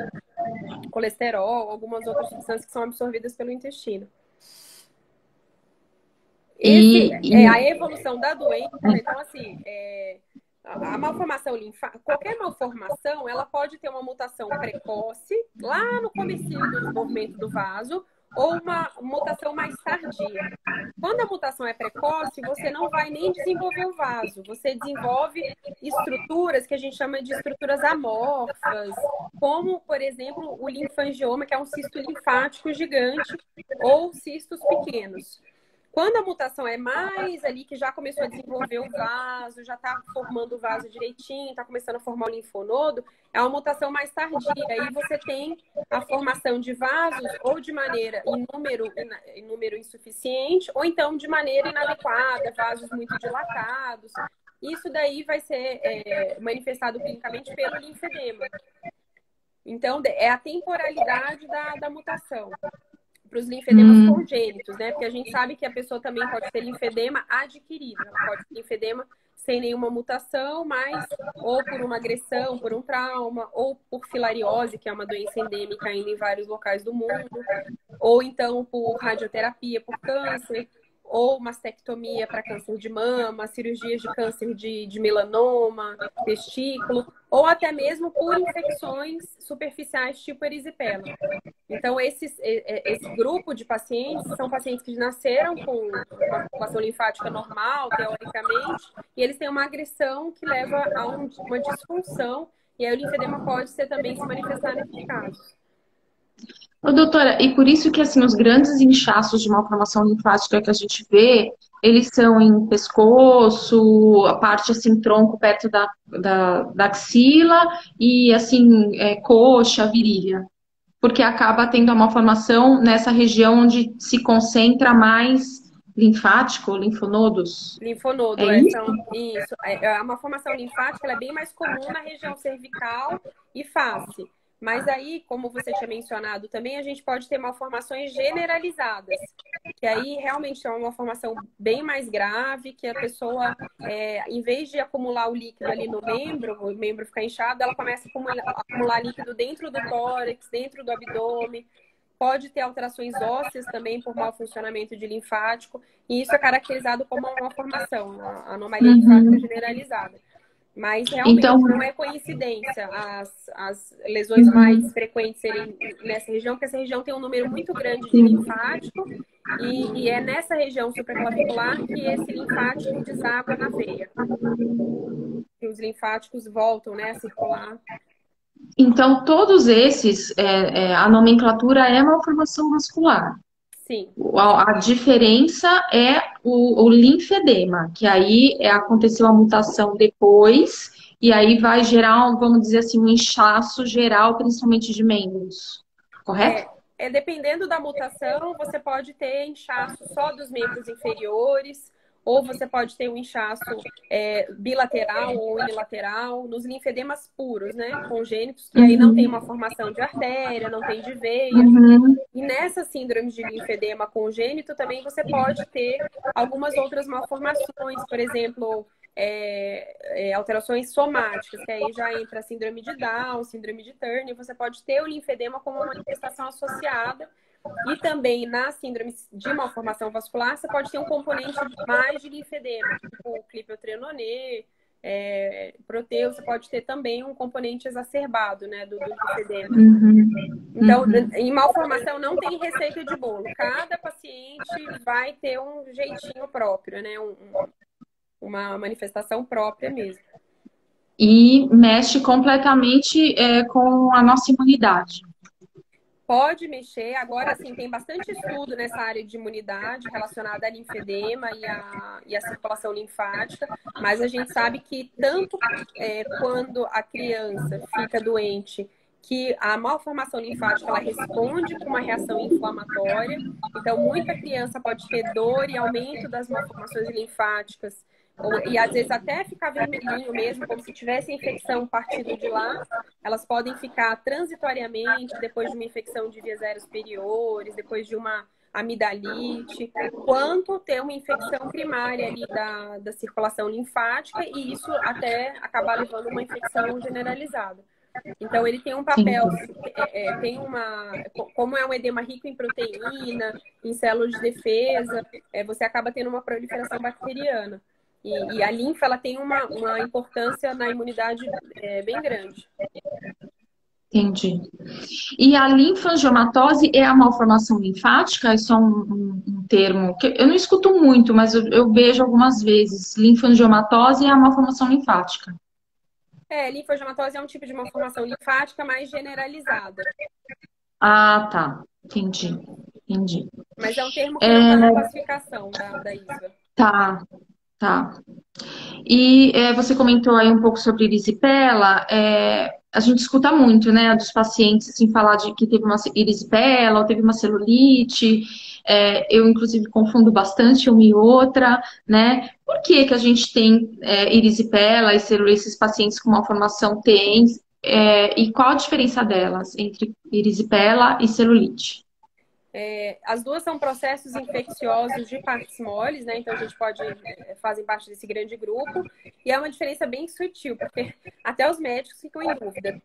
Colesterol, algumas outras substâncias que são absorvidas pelo intestino. A evolução da doença, então, assim, a malformação linfática, qualquer malformação, ela pode ter uma mutação precoce, lá no comecinho do desenvolvimento do vaso, ou uma mutação mais tardia. Quando a mutação é precoce, você não vai nem desenvolver o vaso, você desenvolve estruturas que a gente chama de estruturas amorfas, como, por exemplo, o linfangioma, que é um cisto linfático gigante, ou cistos pequenos. Quando a mutação é mais ali, que já começou a desenvolver o vaso, já está formando o vaso direitinho, está começando a formar o linfonodo, é uma mutação mais tardia. Aí você tem a formação de vasos ou de maneira em número insuficiente, ou então de maneira inadequada, vasos muito dilatados. Isso daí vai ser manifestado clinicamente pelo linfedema. Então, é a temporalidade da mutação. os linfedemas congênitos, né? Porque a gente sabe que a pessoa também pode ter linfedema adquirido, ela pode ter linfedema sem nenhuma mutação, mas ou por uma agressão, por um trauma, ou por filariose, que é uma doença endêmica ainda em vários locais do mundo, ou então por radioterapia, por câncer, ou mastectomia para câncer de mama, cirurgias de câncer de melanoma, testículo, ou até mesmo por infecções superficiais tipo erisipela. Então, esse grupo de pacientes são pacientes que nasceram com uma população linfática normal, teoricamente, e eles têm uma agressão que leva a uma disfunção, e aí o linfedema pode ser também se manifestar nesses casos. Ô, doutora, e por isso que assim, os grandes inchaços de malformação linfática que a gente vê, eles são em pescoço, a parte assim, tronco perto da axila e assim, coxa, virilha. Porque acaba tendo a malformação nessa região onde se concentra mais linfático, linfonodos. Linfonodo, É isso? isso. Uma formação linfática ela é bem mais comum na região cervical e face. Mas aí, como você tinha mencionado também, a gente pode ter malformações generalizadas, que aí realmente é uma malformação bem mais grave, que a pessoa, em vez de acumular o líquido ali no membro, o membro ficar inchado, ela começa a acumular líquido dentro do tórax, dentro do abdômen. Pode ter alterações ósseas também por mau funcionamento de linfático, e isso é caracterizado como uma malformação, uma anomalia linfática generalizada. Mas realmente Então, não é coincidência as lesões mais frequentes serem nessa região, porque essa região tem um número muito grande de linfático, e é nessa região supraclavicular que esse linfático deságua na veia. E os linfáticos voltam, né, a circular. então todos esses, a nomenclatura é malformação vascular. Sim. A diferença é o linfedema, que aí aconteceu a mutação depois, e aí vai gerar, vamos dizer assim, um inchaço geral, principalmente de membros. Correto? Dependendo da mutação, você pode ter inchaço só dos membros inferiores, ou você pode ter um inchaço bilateral ou unilateral, nos linfedemas puros, né? Congênitos, que aí não tem uma formação de artéria, não tem de veia. E nessa síndrome de linfedema congênito também você pode ter algumas outras malformações, por exemplo, alterações somáticas, que aí já entra a síndrome de Down, síndrome de Turner, você pode ter o linfedema como uma manifestação associada. E também na síndrome de malformação vascular, você pode ter um componente mais de linfedema, tipo o Klippel-Trenaunay, Proteus, você pode ter também um componente exacerbado, né, do linfedema. Então, em malformação não tem receita de bolo. Cada paciente vai ter um jeitinho próprio, né, uma manifestação própria mesmo. E mexe completamente com a nossa imunidade. Pode mexer. Agora, sim, tem bastante estudo nessa área de imunidade relacionada a linfedema e a circulação linfática, mas a gente sabe que tanto quando a criança fica doente, que a malformação linfática ela responde com uma reação inflamatória. Então, muita criança pode ter dor e aumento das malformações linfáticas, e às vezes até ficar vermelhinho mesmo, como se tivesse infecção partindo de lá. Elas podem ficar transitoriamente, depois de uma infecção de vias aéreas superiores, depois de uma amidalite, quanto ter uma infecção primária ali da circulação linfática, e isso até acabar levando a uma infecção generalizada. Então, ele tem um papel, como é um edema rico em proteína, em células de defesa, você acaba tendo uma proliferação bacteriana. E a linfa, ela tem uma importância na imunidade bem grande. Entendi. E a linfangioma-tose é a malformação linfática? Isso é um termo que eu não escuto muito, mas eu vejo algumas vezes. Linfangioma-tose é a malformação linfática. Linfangioma-tose é um tipo de malformação linfática mais generalizada. Ah, tá. Entendi. Mas é um termo que não está na classificação da ISVA. Tá. E você comentou aí um pouco sobre erisipela. A gente escuta muito, né, dos pacientes assim, falar de que teve uma erisipela ou teve uma celulite. Eu, inclusive, confundo bastante uma e outra, né? Por que que a gente tem erisipela e celulite, esses pacientes com malformação têm? E qual a diferença delas entre erisipela e celulite? As duas são processos infecciosos de partes moles, né? Então a gente fazem parte desse grande grupo. E é uma diferença bem sutil, porque até os médicos ficam em dúvida.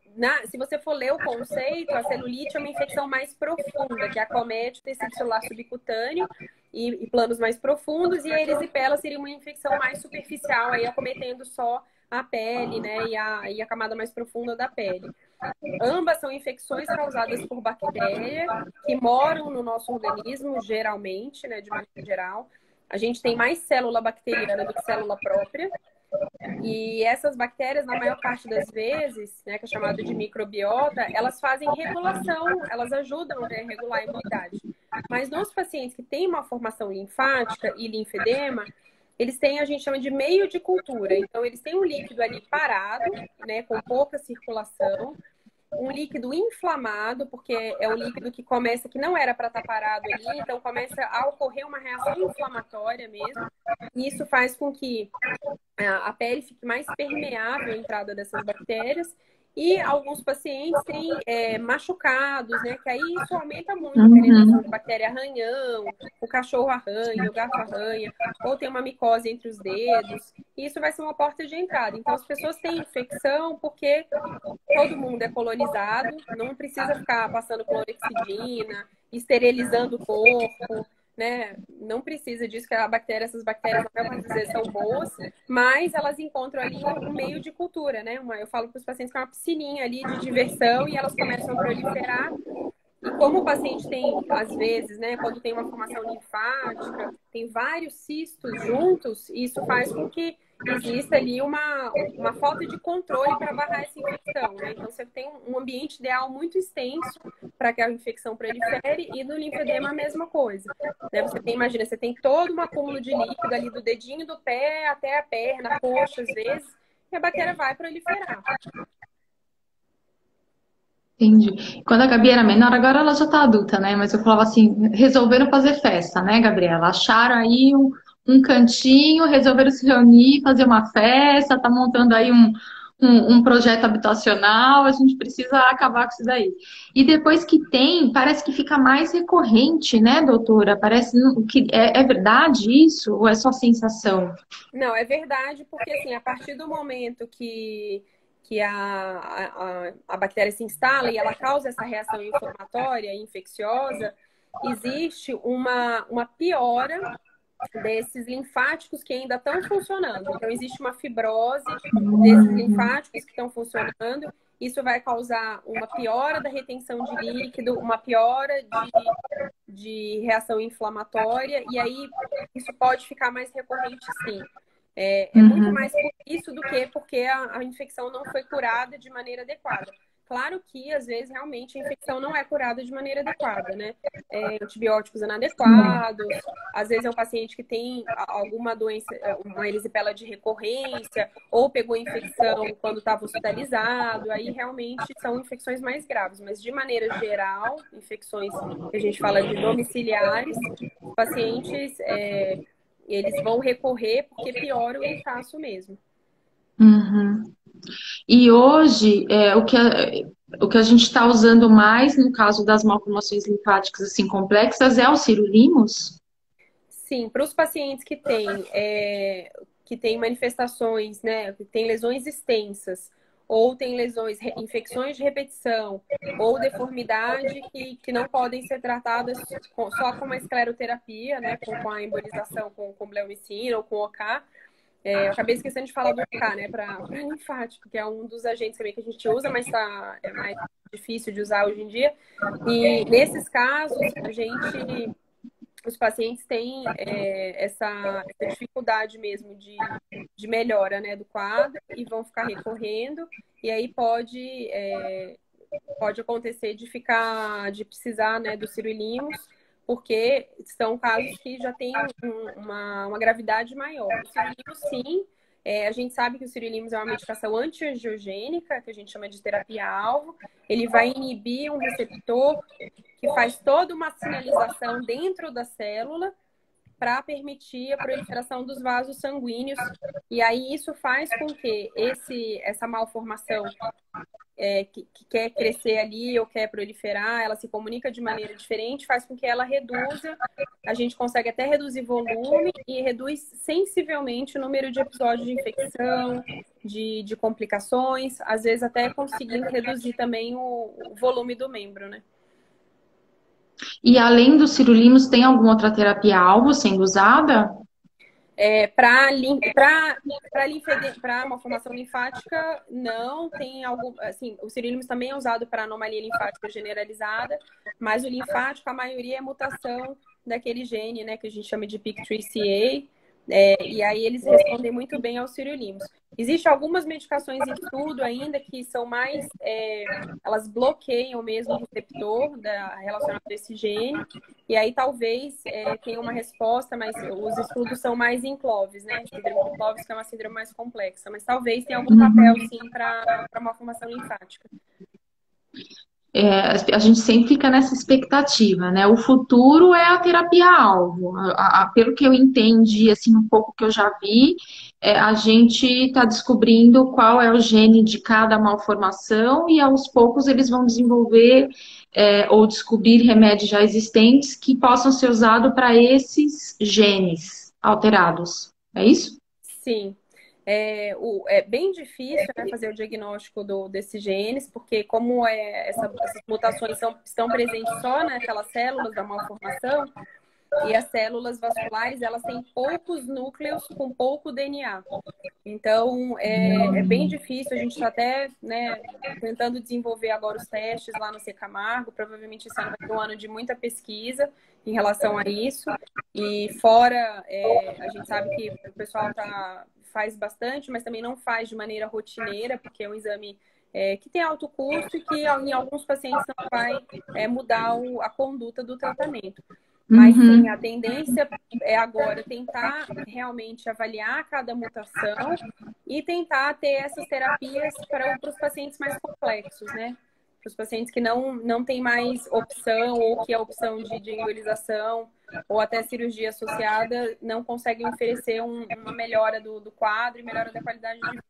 Se você for ler o conceito, a celulite é uma infecção mais profunda, que acomete o tecido celular subcutâneo e planos mais profundos, e a erisipela seria uma infecção mais superficial, aí acometendo só a pele, né? E a camada mais profunda da pele. Ambas são infecções causadas por bactéria que moram no nosso organismo, geralmente, né, de maneira geral. A gente tem mais célula bacteriana do que célula própria. E essas bactérias, na maior parte das vezes, né, que é chamado de microbiota, elas fazem regulação, elas ajudam a regular a imunidade. Mas nos pacientes que têm uma formação linfática e linfedema, eles têm, a gente chama de meio de cultura. Então, eles têm um líquido ali parado, né, com pouca circulação, um líquido inflamado, porque é um líquido que começa, que não era para estar parado ali, então começa a ocorrer uma reação inflamatória mesmo, e isso faz com que a pele fique mais permeável à entrada dessas bactérias, e alguns pacientes têm machucados, né? Que aí isso aumenta muito a penetração de bactéria arranhão, o cachorro arranha, o gato arranha, ou tem uma micose entre os dedos, e isso vai ser uma porta de entrada. Então as pessoas têm infecção porque todo mundo é colonizado, não precisa ficar passando clorexidina, esterilizando o corpo, né? Não precisa disso, que essas bactérias, na maior parte das vezes, são boas, mas elas encontram ali um meio de cultura, né? Eu falo para os pacientes que é uma piscininha ali de diversão e elas começam a proliferar. E como o paciente tem, às vezes, né, quando tem uma formação linfática, tem vários cistos juntos, isso faz com que exista ali uma falta de controle para barrar essa infecção, né? Então, você tem um ambiente ideal muito extenso para que a infecção prolifere, e no linfedema a mesma coisa, né? Imagina, você tem todo um acúmulo de líquido ali do dedinho do pé até a perna, a coxa, às vezes, e a bactéria vai proliferar. Entendi. Quando a Gabi era menor, agora ela já tá adulta, né? Mas eu falava assim, resolveram fazer festa, né, Gabriela? Acharam aí um cantinho, resolveram se reunir, fazer uma festa, tá montando aí um projeto habitacional, a gente precisa acabar com isso daí. E depois que tem, parece que fica mais recorrente, né, doutora? Parece que é verdade isso ou é só sensação? Não, é verdade, porque assim, a partir do momento que a bactéria se instala e ela causa essa reação inflamatória e infecciosa, existe uma piora desses linfáticos que ainda estão funcionando. Então, existe uma fibrose desses linfáticos que estão funcionando. Isso vai causar uma piora da retenção de líquido, uma piora de reação inflamatória, e aí isso pode ficar mais recorrente, sim. É muito mais por isso do que porque a infecção não foi curada de maneira adequada. Claro que, às vezes, realmente a infecção não é curada de maneira adequada, né? Antibióticos inadequados, às vezes é um paciente que tem alguma doença, uma erisipela de recorrência, ou pegou infecção quando estava hospitalizado, aí realmente são infecções mais graves. Mas, de maneira geral, infecções que a gente fala de domiciliares, os pacientes, eles vão recorrer porque piora o inchaço mesmo. Uhum. E hoje, o que a gente está usando mais, no caso das malformações linfáticas assim, complexas, é o sirolimus? Sim, para os pacientes que têm manifestações, né, que têm lesões extensas, ou têm infecções de repetição, ou deformidade que não podem ser tratadas só com uma escleroterapia, né, com a embolização com bleomicina ou com OK. Eu acabei esquecendo de falar do OK, né, para linfático, que é um dos agentes também que a gente usa, mas é mais difícil de usar hoje em dia. E nesses casos, os pacientes têm essa dificuldade mesmo de melhora, né, do quadro, e vão ficar recorrendo, e aí pode acontecer de precisar, né, do sirolimus, porque são casos que já têm uma gravidade maior. O sirolimus, sim, a gente sabe que o sirolimus é uma medicação antiangiogênica, que a gente chama de terapia-alvo. Ele vai inibir um receptor que faz toda uma sinalização dentro da célula para permitir a proliferação dos vasos sanguíneos. E aí isso faz com que essa malformação que quer crescer ali ou quer proliferar, ela se comunica de maneira diferente, faz com que ela reduza, a gente consegue até reduzir volume e reduz sensivelmente o número de episódios de infecção, de complicações, às vezes até conseguindo reduzir também o volume do membro, né? E além do cirulimos, tem alguma outra terapia-alvo sendo usada? Para malformação linfática, não tem algum. Assim, o cirílimus também é usado para anomalia linfática generalizada, mas o linfático, a maioria é mutação daquele gene, né, que a gente chama de PIK3CA, e aí eles respondem muito bem aos cirílimos. Existem algumas medicações em estudo ainda que são mais. Elas bloqueiam mesmo o receptor relacionado a esse gene. E aí talvez tenha uma resposta, mas os estudos são mais em Clovis, né? Síndrome de Clovis, que é uma síndrome mais complexa. Mas talvez tenha algum papel, sim, para uma formação linfática. A gente sempre fica nessa expectativa, né? O futuro é a terapia-alvo. Pelo que eu entendi, assim, um pouco que eu já vi, a gente está descobrindo qual é o gene de cada malformação e aos poucos eles vão desenvolver ou descobrir remédios já existentes que possam ser usados para esses genes alterados. É isso? Sim. É bem difícil, né, fazer o diagnóstico desses genes, porque como essas mutações estão presentes só naquelas células da malformação, e as células vasculares, elas têm poucos núcleos com pouco DNA. Então, é bem difícil. A gente está até, né, tentando desenvolver agora os testes lá no Camargo. Provavelmente esse ano vai ser um ano de muita pesquisa em relação a isso. E fora, a gente sabe que o pessoal faz bastante, mas também não faz de maneira rotineira, porque é um exame que tem alto custo e que em alguns pacientes não vai mudar a conduta do tratamento. Mas sim, a tendência é agora tentar realmente avaliar cada mutação e tentar ter essas terapias para os pacientes mais complexos, né? Para os pacientes que não tem mais opção, ou que a opção de embolização ou até cirurgia associada não conseguem oferecer uma melhora do quadro e melhora da qualidade de vida.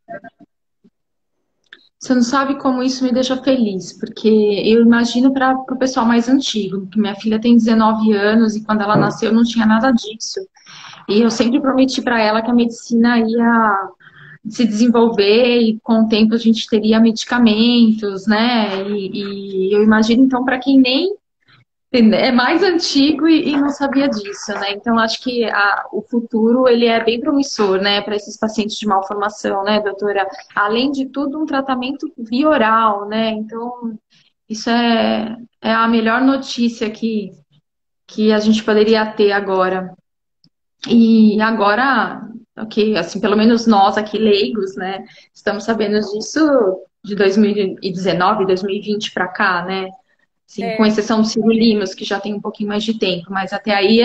Você não sabe como isso me deixa feliz, porque eu imagino para o pessoal mais antigo, que minha filha tem 19 anos e quando ela nasceu não tinha nada disso. E eu sempre prometi para ela que a medicina ia se desenvolver e com o tempo a gente teria medicamentos, né? E eu imagino então para quem nem é mais antigo e não sabia disso, né? Então acho que o futuro ele é bem promissor, né, para esses pacientes de malformação, né, doutora? Além de tudo, um tratamento bioral, né? Então isso é a melhor notícia que a gente poderia ter agora. E agora, ok, assim, pelo menos nós aqui leigos, né, estamos sabendo disso de 2019, 2020 para cá, né? Sim, com exceção do Ciro Limas, que já tem um pouquinho mais de tempo, mas até aí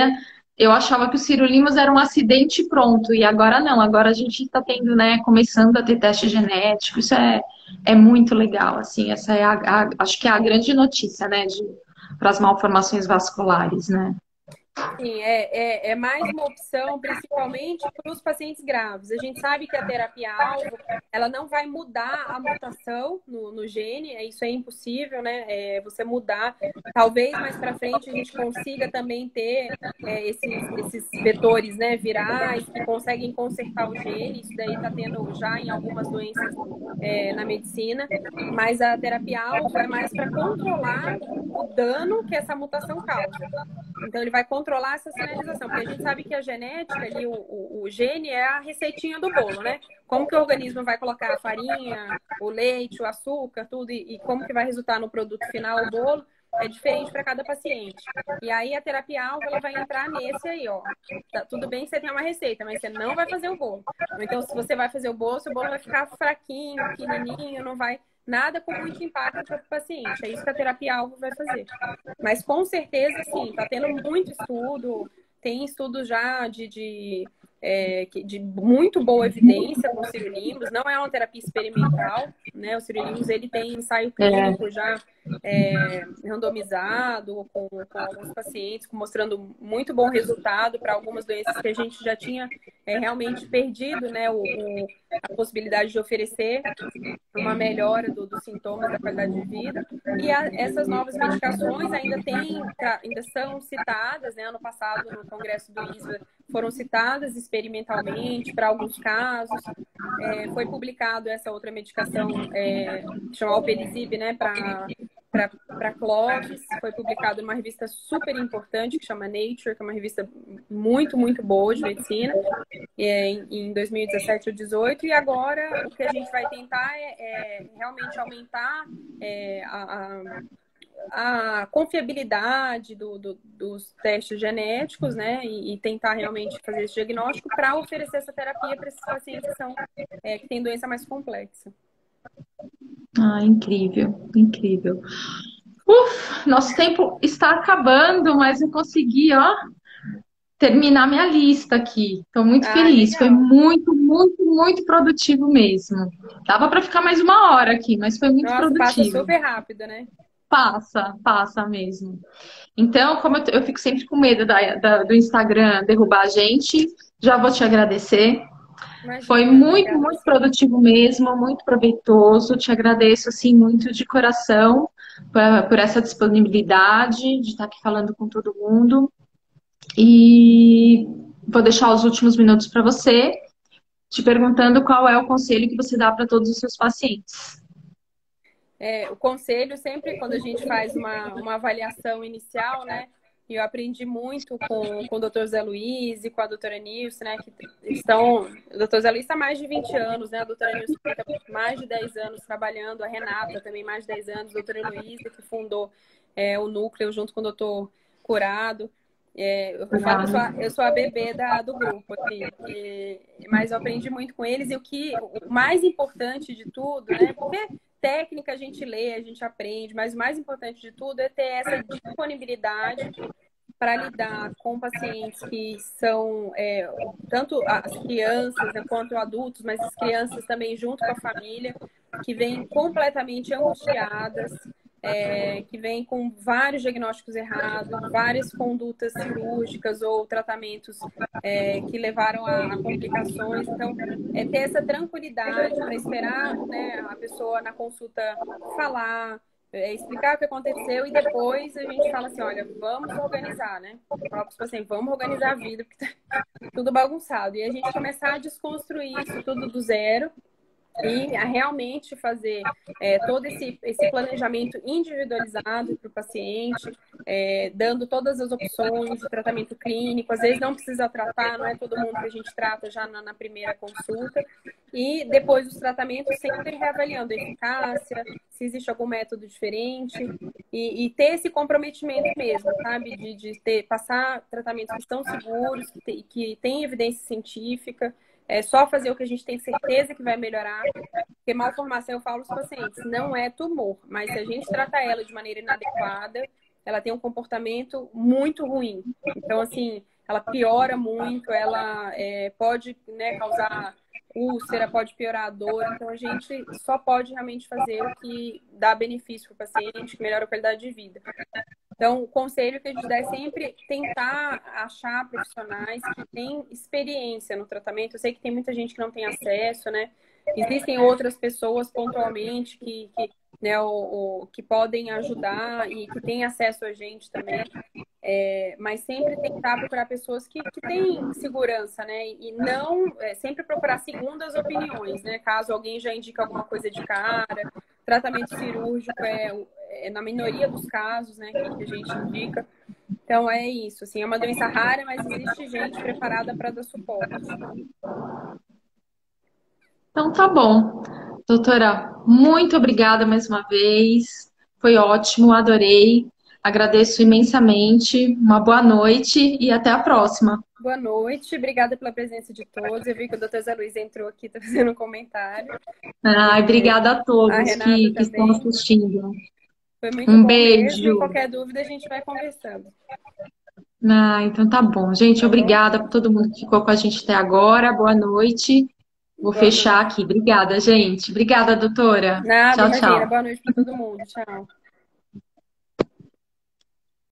eu achava que o Ciro Limas era um acidente pronto, e agora não, agora a gente está tendo, né, começando a ter teste genético, isso é muito legal, assim, essa é acho que é a grande notícia, né, para as malformações vasculares, né? Sim, é mais uma opção, principalmente para os pacientes graves. A gente sabe que a terapia-alvo, ela não vai mudar a mutação no gene, isso é impossível, né? Você mudar. Talvez mais para frente a gente consiga também ter esses vetores, né, virais que conseguem consertar o gene. Isso daí está tendo já em algumas doenças na medicina, mas a terapia-alvo é mais para controlar o dano que essa mutação causa. Então, ele vai controlar essa sinalização, porque a gente sabe que a genética ali, o gene é a receitinha do bolo, né? Como que o organismo vai colocar a farinha, o leite, o açúcar, tudo, e como que vai resultar no produto final o bolo, é diferente para cada paciente. E aí, a terapia-alvo, ela vai entrar nesse aí, ó. Tá, tudo bem que você tem uma receita, mas você não vai fazer o bolo. Então, se você vai fazer o bolo, seu bolo vai ficar fraquinho, pequenininho, não vai... Nada com muito impacto para o paciente. É isso que a terapia-alvo vai fazer. Mas com certeza, sim, está tendo muito estudo, tem estudos já de muito boa evidência com cirulimus, não é uma terapia experimental, né? O Sirolimus, ele tem ensaio É, clínico já randomizado com alguns pacientes, mostrando muito bom resultado para algumas doenças que a gente já tinha realmente perdido, né? A possibilidade de oferecer uma melhora dos sintomas, da qualidade de vida. E essas novas medicações ainda são citadas, né? Ano passado, no congresso do ISVA, foram citadas experimentalmente para alguns casos. Foi publicado essa outra medicação, chamada Alpelisib, né? Para Clóvis, foi publicado numa revista super importante que chama Nature, que é uma revista muito, muito boa de medicina, em 2017 ou 2018, e agora o que a gente vai tentar é realmente aumentar a confiabilidade dos testes genéticos, né, e tentar realmente fazer esse diagnóstico para oferecer essa terapia para esses pacientes que têm doença mais complexa. incrível, incrível. Nosso tempo está acabando, mas eu consegui, ó, terminar minha lista aqui. Estou muito Ah, feliz. Foi legal. muito, muito, muito produtivo mesmo. Dava para ficar mais uma hora aqui, mas foi muito Nossa, passa produtivo. super rápido, né? Passa, passa mesmo. Então, como eu fico sempre com medo do Instagram derrubar a gente, já vou te agradecer. Foi Imagina, muito, obrigada a muito você. produtivo mesmo, muito proveitoso. Te agradeço assim muito de coração por essa disponibilidade de estar aqui falando com todo mundo. E vou deixar os últimos minutos para você, te perguntando qual é o conselho que você dá para todos os seus pacientes. O conselho, sempre quando a gente faz uma avaliação inicial, né? E eu aprendi muito com o Dr. Zé Luiz e com a doutora Nilce, né? Que estão. O Dr. Zé Luiz está há mais de 20 anos, né? A doutora Nilce está mais de 10 anos trabalhando, a Renata também mais de 10 anos, a doutora Luísa, que fundou o núcleo junto com o doutor Curado. Eu falo que eu sou a bebê do grupo, assim, mas eu aprendi muito com eles. E o mais importante de tudo, né? Porque técnica a gente lê, a gente aprende, mas o mais importante de tudo é ter essa disponibilidade para lidar com pacientes que são tanto as crianças, né, quanto adultos, mas as crianças também junto com a família, que vêm completamente angustiadas, que vêm com vários diagnósticos errados, várias condutas cirúrgicas ou tratamentos que levaram a complicações. Então, ter essa tranquilidade para esperar, né, a pessoa na consulta falar, explicar o que aconteceu, e depois a gente fala assim, olha, vamos organizar, né? Fala para os pacientes, vamos organizar a vida, porque tá tudo bagunçado. E a gente começar a desconstruir isso tudo do zero e a realmente fazer todo esse planejamento individualizado para o paciente, dando todas as opções de tratamento clínico. Às vezes não precisa tratar, não é todo mundo que a gente trata já na primeira consulta. E depois dos tratamentos, sempre reavaliando a eficácia, se existe algum método diferente, e ter esse comprometimento mesmo, sabe? De passar tratamentos que são seguros, que têm evidência científica. É só fazer o que a gente tem certeza que vai melhorar. Porque malformação, eu falo aos pacientes, não é tumor, mas se a gente trata ela de maneira inadequada, ela tem um comportamento muito ruim. Então, assim, ela piora muito, ela pode, né, causar úlcera, pode piorar a dor. Então, a gente só pode realmente fazer o que dá benefício para o paciente, que melhora a qualidade de vida. Então, o conselho que a gente dá é sempre tentar achar profissionais que têm experiência no tratamento. Eu sei que tem muita gente que não tem acesso, né? Existem outras pessoas pontualmente né, que podem ajudar e que têm acesso a gente também. Mas sempre tentar procurar pessoas que têm segurança, né? E não sempre procurar segundas opiniões, né? Caso alguém já indica alguma coisa de cara. Tratamento cirúrgico na minoria dos casos, né, que a gente indica. Então é isso, assim, é uma doença rara, mas existe gente preparada para dar suporte. Então tá bom. Doutora, muito obrigada mais uma vez. Foi ótimo, adorei. Agradeço imensamente. Uma boa noite e até a próxima. Boa noite, obrigada pela presença de todos. Eu vi que o Dr. Zé Luiz entrou aqui, está fazendo um comentário. Ai, obrigada a A todos Renata que estão também. assistindo. Foi muito Um bom mesmo, e beijo. qualquer dúvida a gente vai conversando. Ah, então tá bom. Gente, Tá bom? obrigada por todo mundo que ficou com a gente até agora. Boa noite Vou Boa fechar noite. aqui. Obrigada, gente. Obrigada, doutora. Nada, Tchau, imagina. tchau. Boa noite para todo mundo. Tchau.